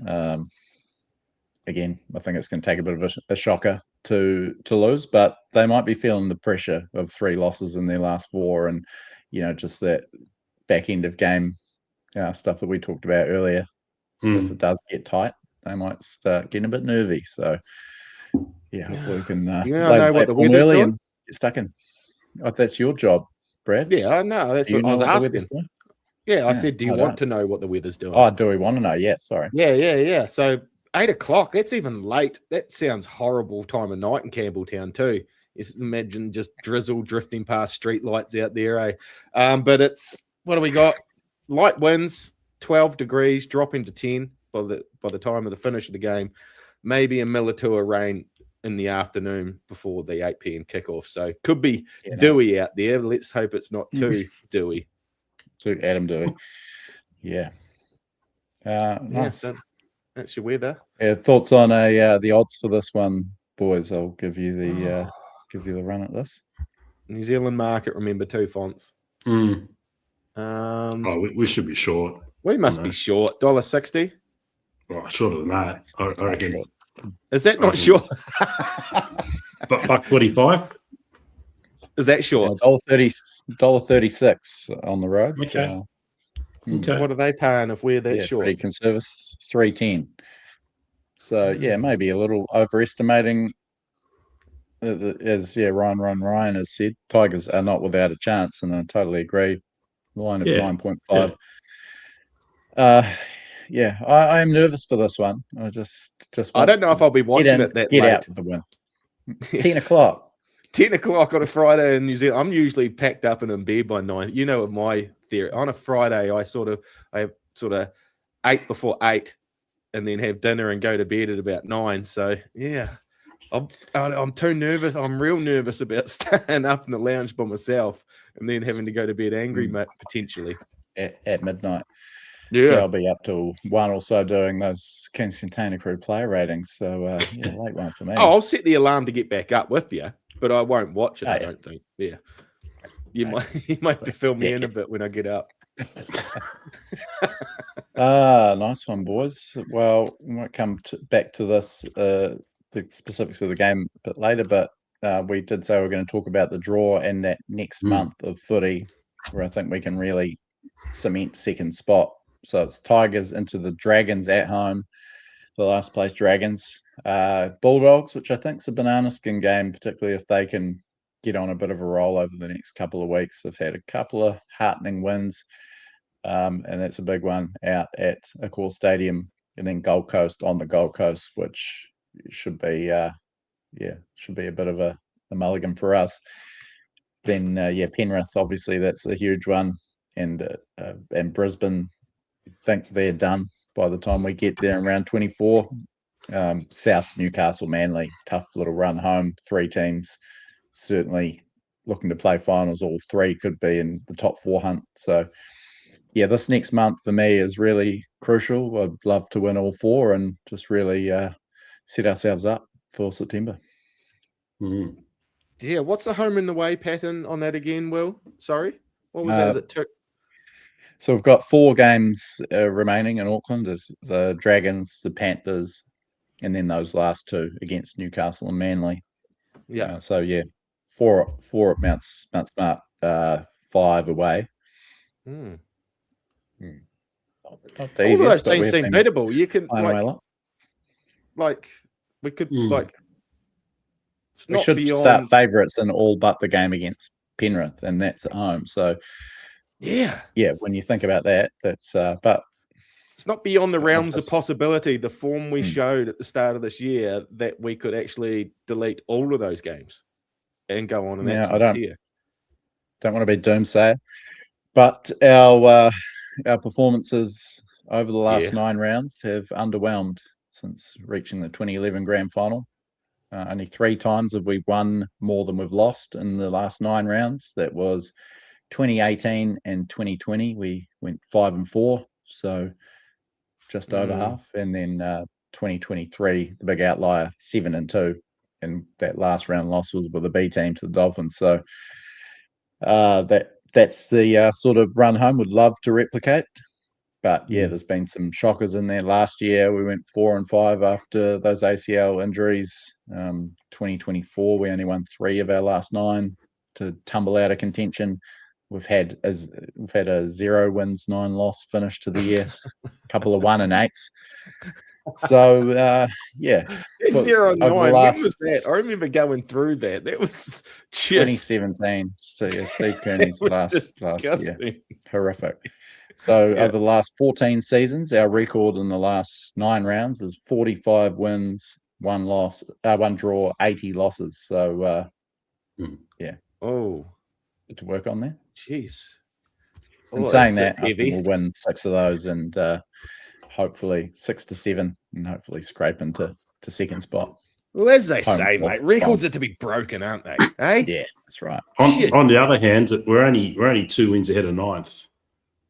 Again, I think it's going to take a bit of a shocker to lose, but they might be feeling the pressure of 3 losses in their last 4, and just that back end of game stuff that we talked about earlier. If it does get tight, they might start getting a bit nervy. So, hopefully we can know what the weather's early doing? and get stuck in. Oh, that's your job, Brad. Yeah, I know. That's what I was asking. I said, do you want to know what the weather's doing? Oh, do we want to know? Yeah, sorry. Yeah. So 8 o'clock, that's even late. That sounds horrible time of night in Campbelltown too. Just imagine just drizzle drifting past street lights out there, eh? But it's, what do we got? Light winds, 12 degrees, dropping to 10 by the time of the finish of the game. Maybe a millimetre of rain in the afternoon before the 8 p.m. kickoff. So could be Yeah, dewy out there. Let's hope it's not too dewy. To Adam Dewey. Yeah. Yeah, Nice. so that's your weather. Yeah, thoughts on the odds for this one, boys? I'll give you the run at this. New Zealand market, remember, 2 fonts. Mm. We We should be short. must be short. $1.60. Oh, shorter than that. I reckon. Short. Is that not short? But $1.45. Is that short? $1.36 on the road. Okay. Okay. What are they paying if we're that short? Pretty conservative. $3.10. So maybe a little overestimating. As Ryan has said, Tigers are not without a chance, and I totally agree. Line of 9.5. I am nervous for this one. I I don't know if I'll be watching it that late. late. Out with the win. 10 o'clock. 10 o'clock on a Friday in New Zealand. I'm usually packed up and in bed by 9. You know, my theory on a Friday, I sort of 8 before 8, and then have dinner and go to bed at about 9. So yeah, I'm too nervous. I'm real nervous about staying up in the lounge by myself and then having to go to bed angry, potentially at midnight. Yeah, I'll be up till 1 or so doing those Kingz Container Crew player ratings. So late one for me. Oh, I'll set the alarm to get back up with you, but I won't watch it. I don't think. Yeah, you might have to fill me in a bit when I get up. Nice one, boys. Well, we might come back to this, the specifics of the game a bit later, but we did say we're going to talk about the draw and that next month of footy, where I think we can really cement second spot. So it's Tigers into the Dragons at home, the last place Dragons. Bulldogs, which I think is a banana skin game, particularly if they can get on a bit of a roll over the next couple of weeks. They've had a couple of heartening wins, and that's a big one out at Accor Stadium, and then Gold Coast on the Gold Coast, which should be a bit of a mulligan for us. Then Penrith, obviously that's a huge one, and Brisbane, think they're done by the time we get there in round 24. South, Newcastle, Manly, tough little run home. 3 teams certainly looking to play finals. All 3 could be in the top 4 hunt. So this next month for me is really crucial. I'd love to win all 4 and just really set ourselves up for September. Yeah, what's the home and the way pattern on that again, Will? Sorry, what was that? Is it 2? So we've got 4 games remaining in Auckland. There's the Dragons, the Panthers, and then those last 2 against Newcastle and Manly. Yeah. 4 at Mount Smart, 5 away. Not All of those teams seem beatable. You can we could we should start favourites in all but the game against Penrith, and that's at home. So when you think about that, that's but it's not beyond the realms of possibility. The form we showed at the start of this year, that we could actually delete all of those games and go on an absolute tear. Don't want to be doomsayer, but our performances over the last 9 rounds have underwhelmed since reaching the 2011 grand final. Only 3 times have we won more than we've lost in the last 9 rounds. That was 2018 and 2020. We went 5-4, so just over half. And then 2023, the big outlier, 7-2. And that last round loss was with a B team to the Dolphins. So that's the sort of run home would love to replicate. But there's been some shockers in there. Last year we went 4-5 after those ACL injuries. 2024 we only won 3 of our last 9 to tumble out of contention. We've had a 0 wins 9 loss finish to the year. A couple of 1 and 8s. So 0-9. When was that? I remember going through that. That was just 2017. So Steve Kearney's last year. Horrific. So over the last 14 seasons, our record in the last 9 rounds is 45 wins, 1 loss, 1 draw, 80 losses. So good to work on there. Jeez. And saying that, I think we'll win 6 of those, and hopefully 6 to 7, and hopefully scrape into second spot. Well, as they Home say, court. mate, records are to be broken, aren't they? Eh? Yeah, that's right. Shit. On the other hand, we're only 2 wins ahead of ninth,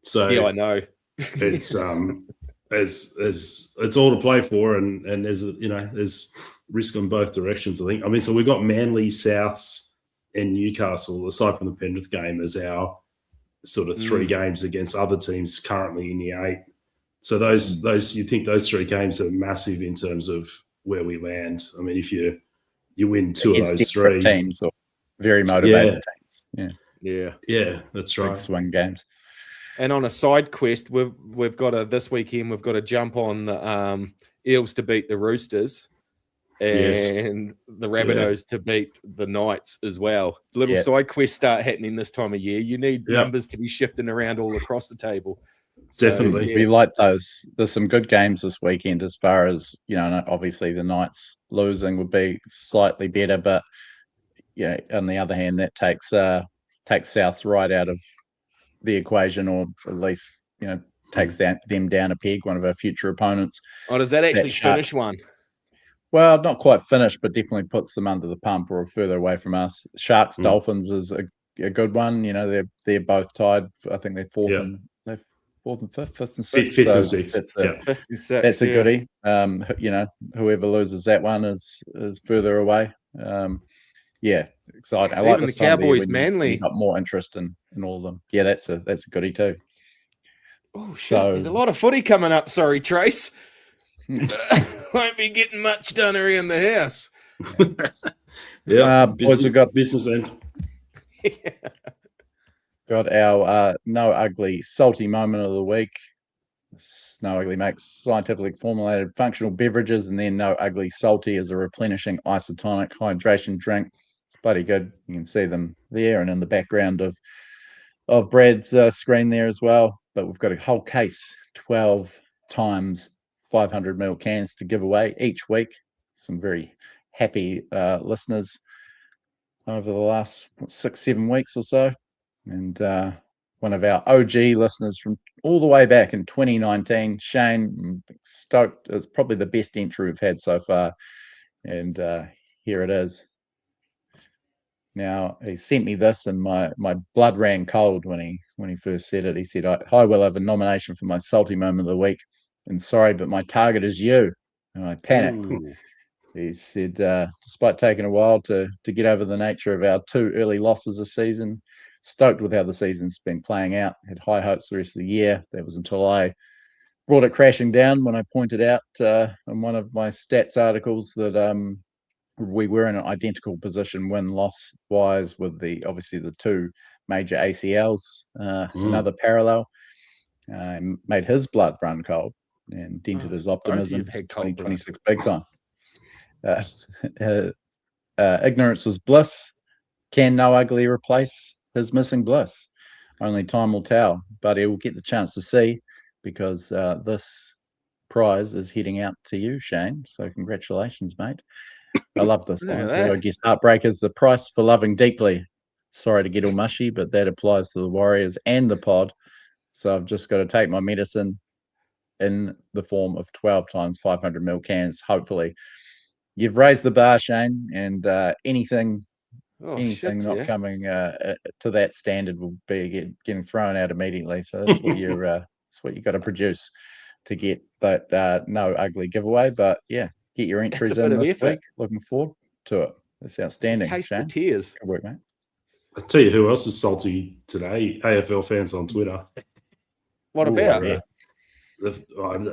so Yeah, I know. it's it's all to play for, and there's risk on both directions. I think. I mean, so we've got Manly, Souths, and Newcastle, aside from the Penrith game, as our sort of 3 games against other teams currently in the 8. So those you think those 3 games are massive in terms of where we land. I mean, if you win 2 of those 3 teams, or very motivated teams. Yeah, that's right. Big swing games. And on a side quest, we've got this weekend we've got to jump on the Eels to beat the Roosters, and the Rabbitohs to beat the Knights as well. Little side quests start happening this time of year. You need numbers to be shifting around all across the table. Definitely. So, we like those. There's some good games this weekend as far as, obviously the Knights losing would be slightly better, but on the other hand, that takes Souths right out of the equation, or at least, takes them down a peg, one of our future opponents. Oh, does that actually finish one? Well, not quite finished, but definitely puts them under the pump or further away from us. Sharks Dolphins is a good one. They're both tied. I think they're fourth and fifth and sixth. Fifth and sixth. That's a goodie. Whoever loses that one is further away. Exciting. I like Even the Cowboys, Manly. You got more interest in all of them. Yeah, that's a goodie too. Oh shit! There's a lot of footy coming up. Sorry, Trace. Won't be getting much done around the house. Boys, we've got business end. Got our no ugly salty moment of the week. No ugly makes scientifically formulated functional beverages, and then no ugly salty is a replenishing isotonic hydration drink. It's bloody good. You can see them there and in the background of Brad's screen there as well. But we've got a whole case, 12 times 500 ml cans to give away each week. Some very happy listeners over the last 6-7 weeks or so. And one of our OG listeners from all the way back in 2019, Shane, I'm stoked. It's probably the best entry we've had so far. And here it is. Now, he sent me this, and my blood ran cold when he first said it. He said, "Hi, Will, I have a nomination for my salty moment of the week. And sorry, but my target is you." And I panicked. Ooh. He said, despite taking a while to get over the nature of our 2 early losses this season, stoked with how the season's been playing out. Had high hopes the rest of the year. That was until I brought it crashing down when I pointed out in one of my stats articles that we were in an identical position win-loss wise with obviously the 2 major ACLs. Another parallel made his blood run cold and dented his optimism. 2026 big time. Ignorance was bliss. Can no ugly replace his missing bliss? Only time will tell, but he will get the chance to see, because this prize is heading out to you, Shane. So congratulations, mate. I love this line. I guess Heartbreakers, the price for loving deeply. Sorry to get all mushy, but that applies to the Warriors and the pod. So I've just got to take my medicine in the form of 12 times 500 ml cans. Hopefully, you've raised the bar, Shane, and anything not coming to that standard will be getting thrown out immediately. So that's what you got to produce to get that no ugly giveaway. But yeah, get your entries in this week. Looking forward to it. That's outstanding. Taste Shane. the tears. Good work, mate. I tell you who else is salty today? AFL fans on Twitter. What about?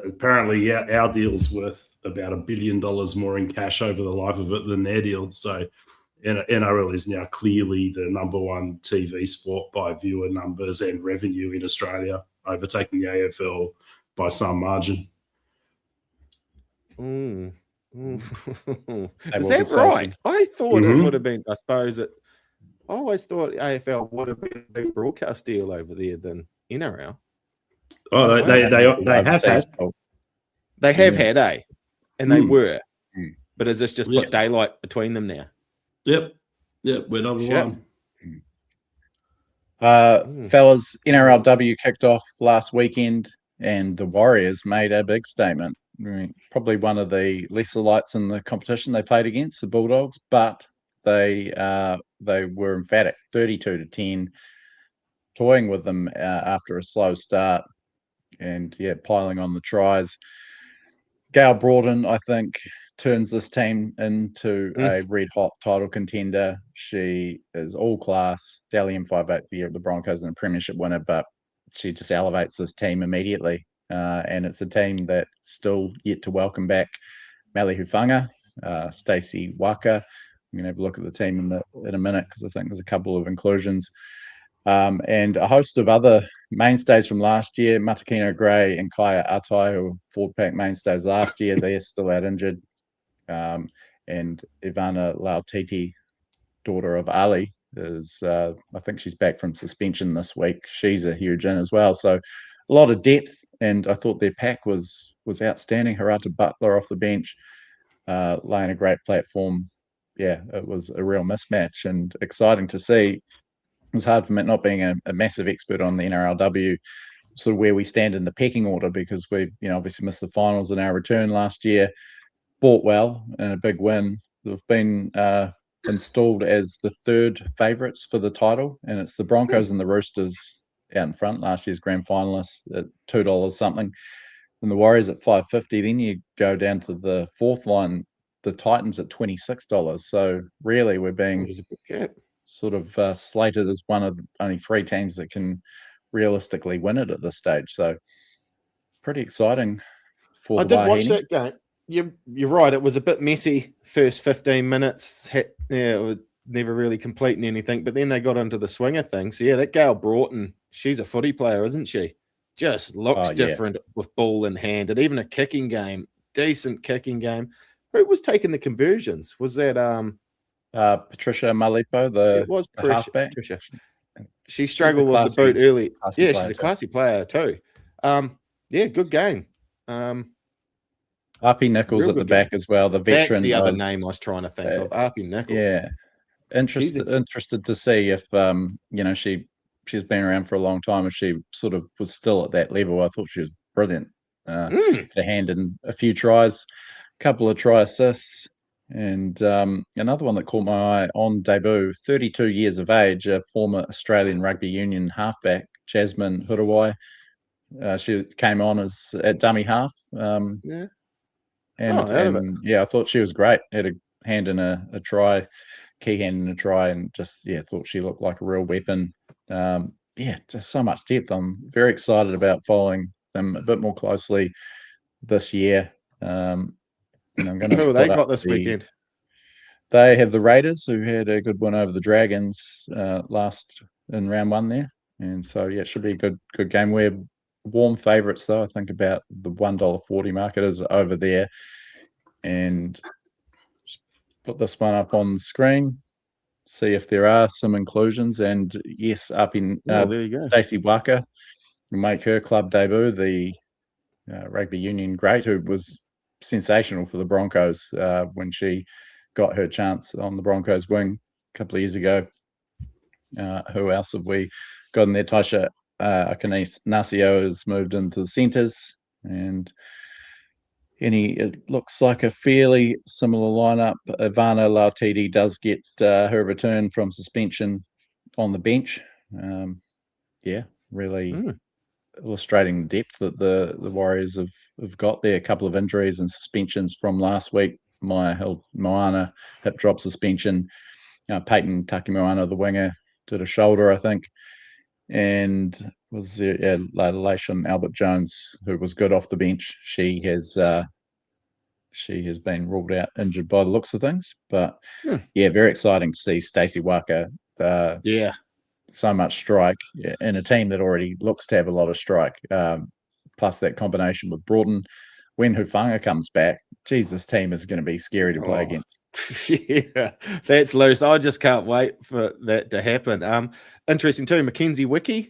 Apparently, our deal's worth about $1 billion more in cash over the life of it than their deal. So NRL is now clearly the number 1 TV sport by viewer numbers and revenue in Australia, overtaking the AFL by some margin. Is that right? I thought it would have been, I suppose I always thought AFL would have been a big broadcast deal over there than NRL. Oh, they have had. They have had, and they were. But is this just put daylight between them now? Yep, we're number 1. Fellas, NRLW kicked off last weekend, and the Warriors made a big statement. probably one of the lesser lights in the competition they played against, the Bulldogs, but they were emphatic, 32-10, toying with them after a slow start, and piling on the tries. Gail Broughton, I think, turns this team into a red hot title contender. She is all class. Dally M58 the year of the Broncos and a premiership winner, but she just elevates this team immediately. And it's a team that's still yet to welcome back Mali Hufanga, Stacey Waka. I'm going to have a look at the team in a minute because I think there's a couple of inclusions. And a host of other mainstays from last year, Matakino Gray and Kaya Atai, who were Ford Pack mainstays last year, they're still out injured. And Ivana Lautiti, daughter of Ali, is I think she's back from suspension this week. She's a huge in as well. So a lot of depth, and I thought their pack was outstanding. Harata Butler off the bench, laying a great platform. Yeah, it was a real mismatch and exciting to see. It was hard for me, not being a massive expert on the NRLW, sort of where we stand in the pecking order, because we obviously missed the finals in our return last year. Bought well and a big win. They've been installed as the third favourites for the title, and it's the Broncos and the Roosters out in front. Last year's grand finalists at $2 something, and the Warriors at $5.50. Then you go down to the fourth line, the Titans at $26. So really, we're being sort of slated as one of the only three teams that can realistically win it at this stage. So pretty exciting for the I did watch Wahine. that game. You're right. It was a bit messy first 15 minutes. It was never really completing anything, but then they got into the swing of things. So that Gail Broughton, she's a footy player, isn't she? Just looks different with ball in hand, and even a kicking game, decent kicking game. Who was taking the conversions? Was that Patricia Malipo, it was the halfback? Patricia. She struggled with the boot early. Yeah, she's a classy player too. Good game. Arpy Nichols at the back as well, the veteran. That's the other name I was trying to think of, Arpy Nichols. Yeah, interested to see if she's been around for a long time. If she sort of was still at that level, I thought she was brilliant. To hand in a few tries, a couple of try assists, and another one that caught my eye on debut. 32 years of age, a former Australian rugby union halfback, Jasmine Hurawai. She came on as at dummy half. I thought she was great. Had a hand in a try, key hand in a try, and just thought she looked like a real weapon. Just so much depth. I'm very excited about following them a bit more closely this year. I'm going to. Who they got this weekend? They have the Raiders, who had a good win over the Dragons last in round one there, and so it should be a good game. We're warm favourites though. I think about the $1.40 market is over there, and just put this one up on the screen. See if there are some inclusions, and yes, up in there you go. Stacey Waka will make her club debut. The rugby union great, who was sensational for the Broncos when she got her chance on the Broncos wing a couple of years ago. Who else have we got in there? Taisha Akane Nasio has moved into the centres, and it looks like a fairly similar lineup. Ivana Lautiti does get her return from suspension on the bench. Really illustrating the depth that the Warriors have got there. A couple of injuries and suspensions from last week. Moana hip drop suspension. Peyton Takimoana, the winger, did a shoulder, I think. And was there Laishon Albert Jones, who was good off the bench. She has been ruled out injured by the looks of things. But very exciting to see Stacey Waka. So much strike in a team that already looks to have a lot of strike. Plus that combination with Broughton. When Hufanga comes back, this team is going to be scary to play against. Yeah, that's loose. I just can't wait for that to happen. Interesting too. Mackenzie Wiki,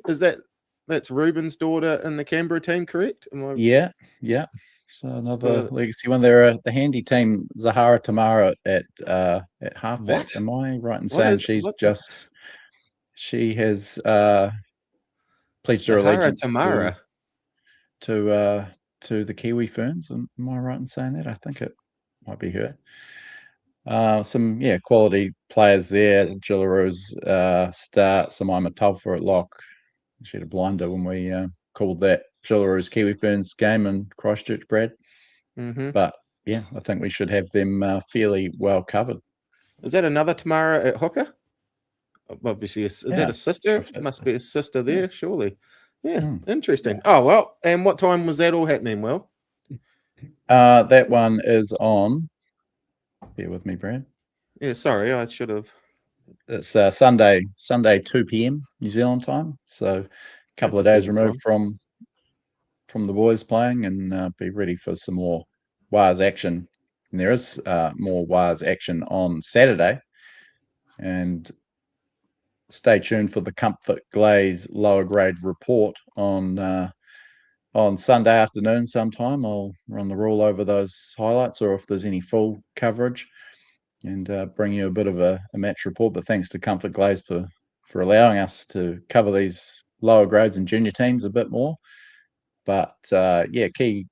that's Ruben's daughter in the Canberra team, correct? Yeah. So another legacy one. They're the handy team. Zahara Tamara at halfback. What? Am I right in saying she has pledged her allegiance Tamara to to the Kiwi Ferns. Am I right in saying that? I think it might be her. Some quality players there. Jillaroos start. Samaima Taufa at lock. She had a blinder when we called that Jillaroos Kiwi Ferns game in Christchurch, Brad. Mm-hmm. But yeah, I think we should have them fairly well covered. Is that another Tamara at hooker? Obviously, is that a sister? It Must be a sister there, surely. Yeah, interesting. Yeah. Oh, well, and what time was that all happening, Will? That one is on. Bear with me, Brad. Yeah, sorry, I should have. It's Sunday 2 p.m. New Zealand time. So a couple of days removed from the boys playing, and be ready for some more Wires action. And there is more Wires action on Saturday. And stay tuned for the ComfortGlaze lower grade report on Sunday afternoon sometime. I'll run the rule over those highlights, or if there's any full coverage, and bring you a bit of a match report. But thanks to ComfortGlaze for allowing us to cover these lower grades and junior teams a bit more. But key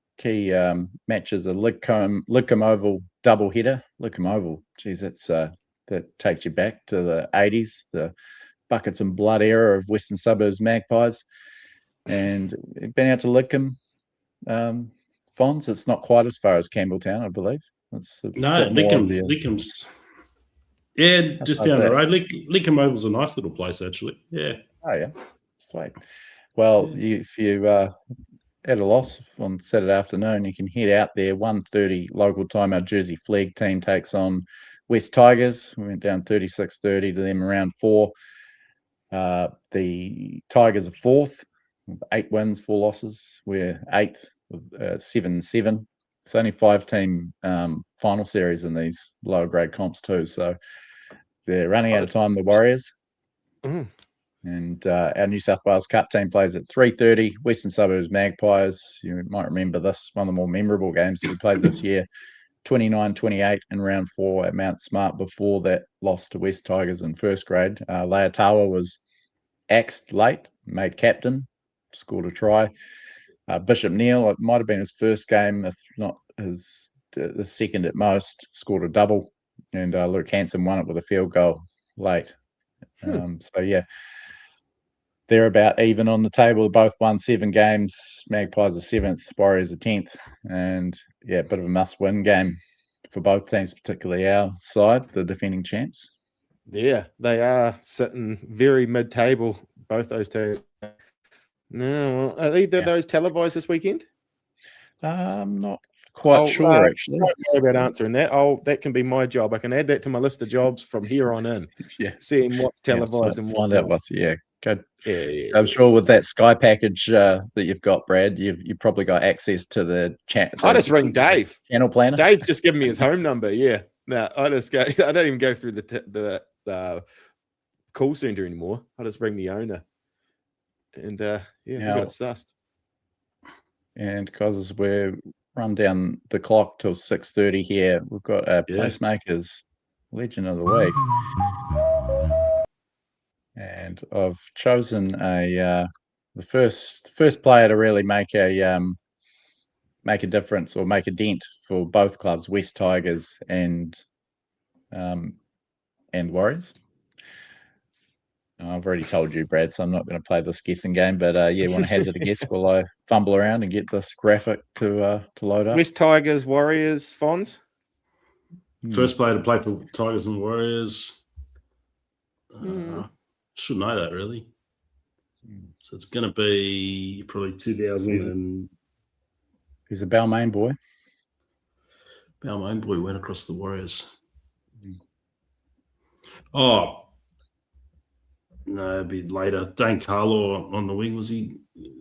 matches are Lidcombe Oval double header. Lidcombe Oval, geez, that takes you back to the 80s, the buckets and blood era of Western Suburbs Magpies. And been out to Lidcombe, Fons. It's not quite as far as Campbelltown, I believe. Lidcombe's just down the road. Lidcombe Oval's a nice little place, actually. Yeah. Oh yeah, sweet. Well, if you at a loss on Saturday afternoon, you can head out there. 1:30 local time. Our Jersey Flag team takes on West Tigers. We went down 36-30 to them around 4. The Tigers are 4th with 8 wins, 4 losses. We're 8th with 7-7. It's only 5-team final series in these lower grade comps too. So they're running out of time, the Warriors. Mm. And our New South Wales Cup team plays at 3:30. Western Suburbs Magpies. You might remember this, one of the more memorable games that we played this year. 29-28 in round 4 at Mount Smart before that loss to West Tigers in first grade. Leatawa was axed late, made captain, scored a try. Bishop Neal, it might have been his first game, if not the second at most, scored a double. And Luke Hanson won it with a field goal late. They're about even on the table. Both won 7 games. Magpies are 7th, Warriors are 10th. And a bit of a must-win game for both teams, particularly our side, the defending champs. Yeah, they are sitting very mid-table, both those teams. No, are either of those televised this weekend? I'm not quite sure, actually. Don't worry about answering that. That can be my job. I can add that to my list of jobs from here on in. Seeing what's televised and find out what's good. Yeah. I'm sure with that Sky package that you've got, Brad, you've probably got access to the chat. I just ring Dave. Channel planner. Dave's just given me his home number. Yeah. No, I don't even go through the call center anymore. I just ring the owner. And we got it sussed. And because we're run down the clock till 6:30 here, we've got a PlaceMakers Legend of the Week. And I've chosen the first player to really make a difference or make a dent for both clubs, West Tigers and Warriors. I've already told you, Brad, so I'm not going to play this guessing game. But want to hazard a guess while I fumble around and get this graphic to load up. West Tigers, Warriors, Fons. First player to play for Tigers and Warriors. Should know that, really. So it's going to be probably 2000. He's a Balmain boy. Balmain boy went across the Warriors. Oh, no, it'd be later. Dane Carlo on the wing, was he?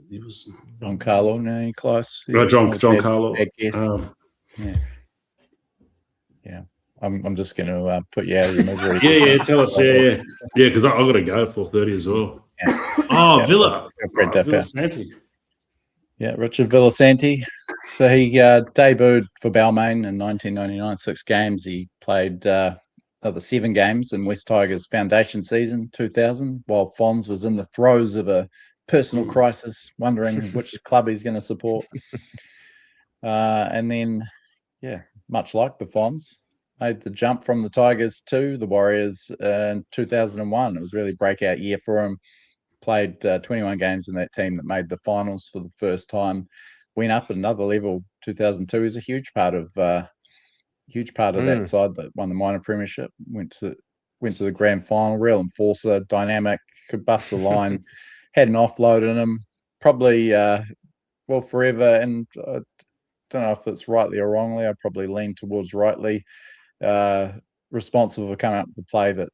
He was John Carlo. No, close. John Carlo. Yeah. I'm just going to put you out of your misery. Yeah. Tell us. Yeah. Because I've got to go at 4:30 as well. Oh, Villa. Villasanti. Yeah, Richard Villasanti. So he debuted for Balmain in 1999, 6 games. He played other 7 games in West Tigers foundation season 2000, while Fons was in the throes of a personal crisis, wondering which club he's going to support. And then, much like the Fonz, made the jump from the Tigers to the Warriors in 2001. It was really a breakout year for him. Played 21 games in that team that made the finals for the first time. Went up another level. 2002 is a huge part of that side that won the minor premiership. Went to the grand final. Real enforcer, dynamic, could bust the line. Had an offload in him. Probably forever. And I don't know if it's rightly or wrongly. I probably lean towards rightly. Responsible for coming up with the play that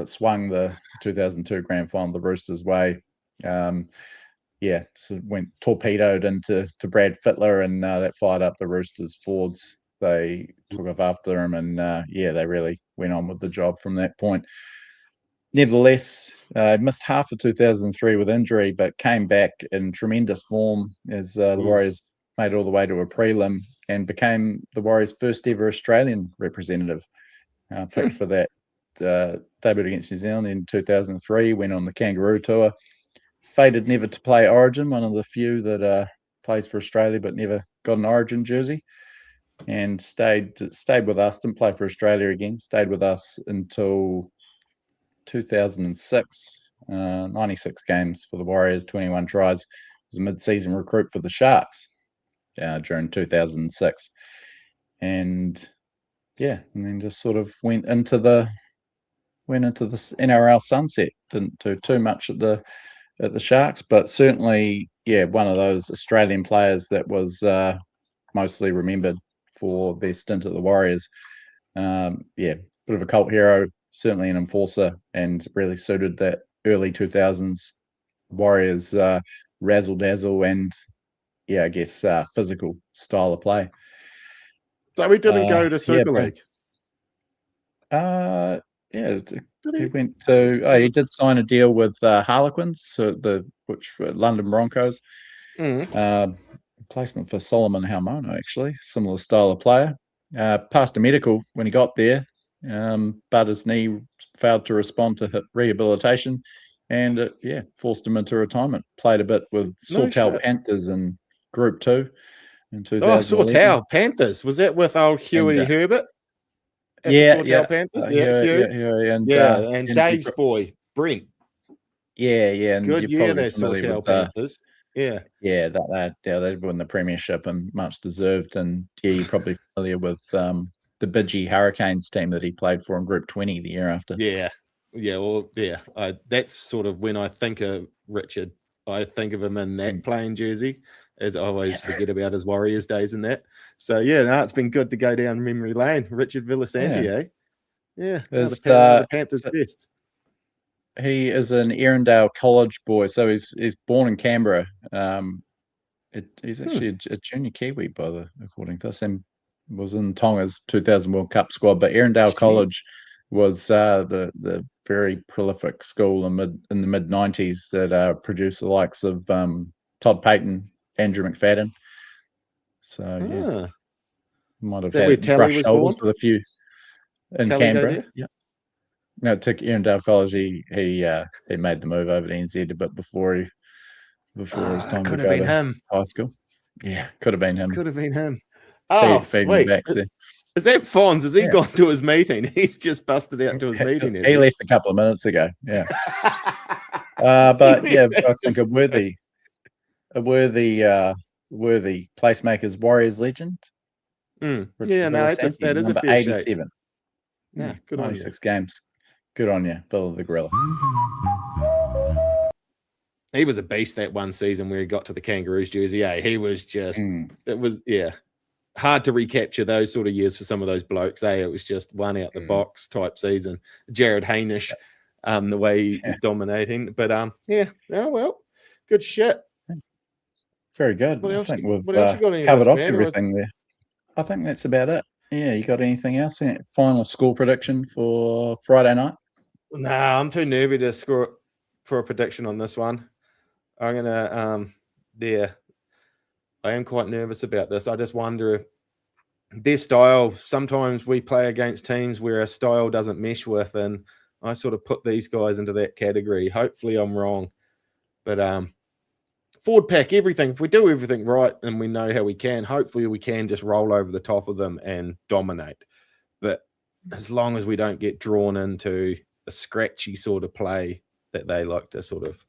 swung the 2002 grand final the Roosters' way. So went torpedoed into Brad Fittler, and that fired up the Roosters' forwards. They took off after him, and they really went on with the job from that point. Nevertheless, missed half of 2003 with injury, but came back in tremendous form as the Warriors made it all the way to a prelim and became the Warriors' first ever Australian representative. Picked for that debut against New Zealand in 2003, went on the Kangaroo Tour. Fated never to play Origin, one of the few that plays for Australia but never got an Origin jersey, and stayed with us, didn't play for Australia again, stayed with us until 2006, 96 games for the Warriors, 21 tries. Was a mid-season recruit for the Sharks during 2006. And then just sort of went into the NRL sunset. Didn't do too much at the Sharks, but certainly, one of those Australian players that was mostly remembered for their stint at the Warriors. Bit of a cult hero, certainly an enforcer, and really suited that early 2000s Warriors razzle dazzle and physical style of play. So we didn't go to Super League. He went to. He did sign a deal with Harlequins, London Broncos. Placement for Solomon Haumono, actually, similar style of player. Passed a medical when he got there, but his knee failed to respond to rehabilitation, and forced him into retirement. Played a bit with Sawtell Panthers in Group 2 in 2011. Sawtell Panthers, was that with old Huey Herbert? Panthers, and Dave's boy Brent. And good year they Sawtell Panthers. They'd won the premiership and much deserved. And you're probably familiar with the Bidgie Hurricanes team that he played for in Group 20 the year after. That's sort of when I think of Richard. I think of him in that playing jersey, as I always forget about his Warriors days and that. So it's been good to go down memory lane. Richard Villasanti, the Panthers best. He is an Erindale College boy, so he's born in Canberra. He's actually a junior Kiwi, according to us, and was in Tonga's 2000 World Cup squad. But Erindale College was the very prolific school in the mid 90s that produced the likes of Todd Payton, Andrew McFadden. So might have had brushed shoulders with a few in Canberra. No, it took Erindale College. He made the move over to NZ a bit before his time to go to high school. Yeah, could have been him. Oh, sweet. Is that Fonz? Has he gone to his meeting? He's just busted out to his meeting. He left a couple of minutes ago. Yeah. But I think a worthy PlaceMakers Warriors legend. That is number a fair 87. Shape. Yeah, good on 96 games. Good on you, Phil the Gorilla. He was a beast that one season where he got to the Kangaroos jersey. He was just, it was, hard to recapture those sort of years for some of those blokes. It was just one out the box type season. Jared Haynish, the way he's dominating. But good shit. Very good. What else, I think we've covered off everything there. I think that's about it. Yeah, you got anything else? Final score prediction for Friday night? No, I'm too nervy to score for a prediction on this one. I'm gonna I am quite nervous about this. I just wonder if their style, sometimes we play against teams where a style doesn't mesh with, and I sort of put these guys into that category. Hopefully I'm wrong. But 4-1 forward pack, everything. If we do everything right and we know how we can, hopefully we can just roll over the top of them and dominate. But as long as we don't get drawn into a scratchy sort of play that they like to sort of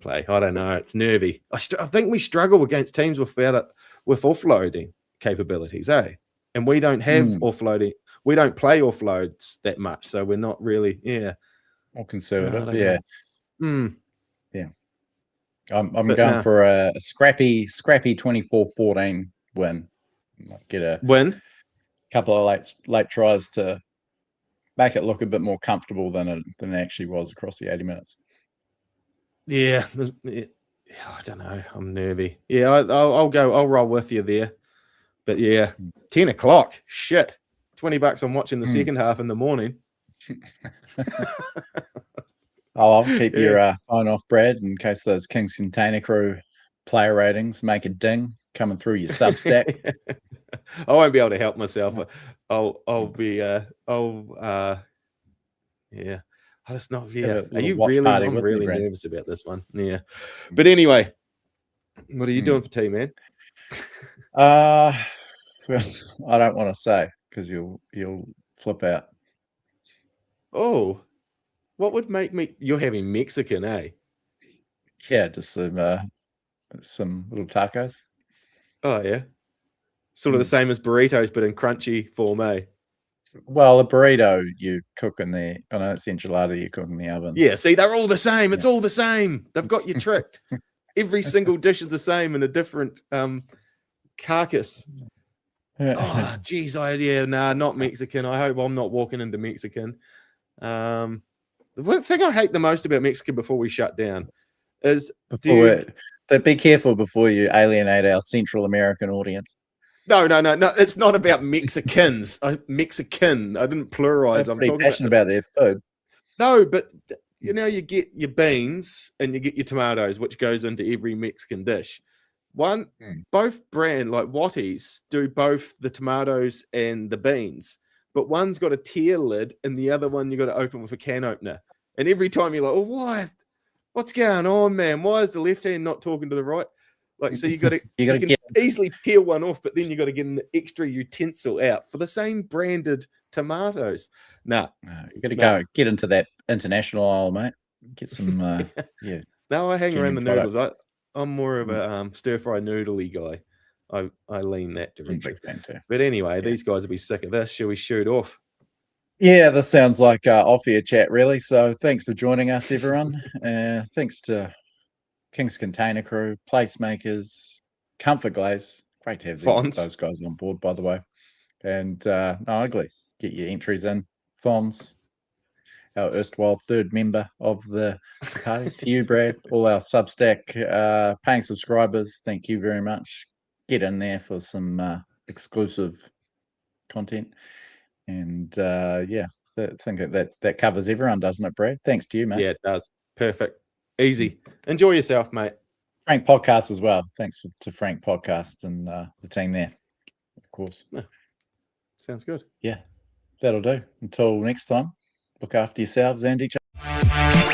play, I don't know. It's nervy. I think we struggle against teams with offloading capabilities, eh? And we don't have offloading. We don't play offloads that much, so we're not really, more conservative. Yeah. I'm going for a scrappy 24-14 win. Get a win. Couple of late tries to make it look a bit more comfortable than it actually was across the 80 minutes. Yeah, I don't know. I'm nervy. Yeah, I'll go. I'll roll with you there. But yeah, 10 o'clock. Shit, $20. I'm watching the second half in the morning. I'll keep your phone off, Brad, in case those Kingz Container Crew player ratings make a ding coming through your Substack. I won't be able to help myself. Yeah. I just not. Yeah. Are you really? I'm really nervous about this one. Yeah. But anyway, what are you doing for tea, man? I don't want to say because you'll flip out. Oh, what would make me? You're having Mexican, eh? Yeah, just some little tacos. Oh yeah, sort of the same as burritos, but in crunchy form, eh? Well, a burrito you cook in the. I know it's enchilada you cook in the oven. Yeah, see, they're all the same. It's all the same. They've got you tricked. Every single dish is the same in a different carcass. Oh, geez, not Mexican. I hope I'm not walking into Mexican. The one thing I hate the most about Mexican before we shut down is be careful before you alienate our Central American audience. No. It's not about Mexicans. Mexican. I didn't pluralize. I'm pretty passionate about their food. No, but you get your beans and you get your tomatoes, which goes into every Mexican dish. Both brand like Watties do both the tomatoes and the beans, but one's got a tear lid and the other one you got to open with a can opener. And every time you're like, "Oh, why? What's going on, man? Why is the left hand not talking to the right?" Like, so you can easily peel one off, but then you got to get an extra utensil out for the same branded tomatoes. No, you got to go get into that international aisle, mate. Get some, No, I hang around the noodles. I'm more of a stir fry noodly guy. I lean that direction. But anyway, these guys will be sick of this. Shall we shoot off? Yeah, this sounds like off-air chat, really. So thanks for joining us, everyone. Thanks to Kingz Container Crew, PlaceMakers, ComfortGlaze. Great to have those guys on board, by the way. And No Ugly. Get your entries in. Fonz, our erstwhile third member of the party. To you, Brad. All our Substack paying subscribers, thank you very much. Get in there for some exclusive content. And I think that covers everyone, doesn't it, Brad? Thanks to you, mate. Yeah, it does. Perfect. Easy. Enjoy yourself, mate. Frank Podcast as well. Thanks to Frank Podcast and the team there, of course. Sounds good. Yeah, that'll do. Until next time, look after yourselves and each other.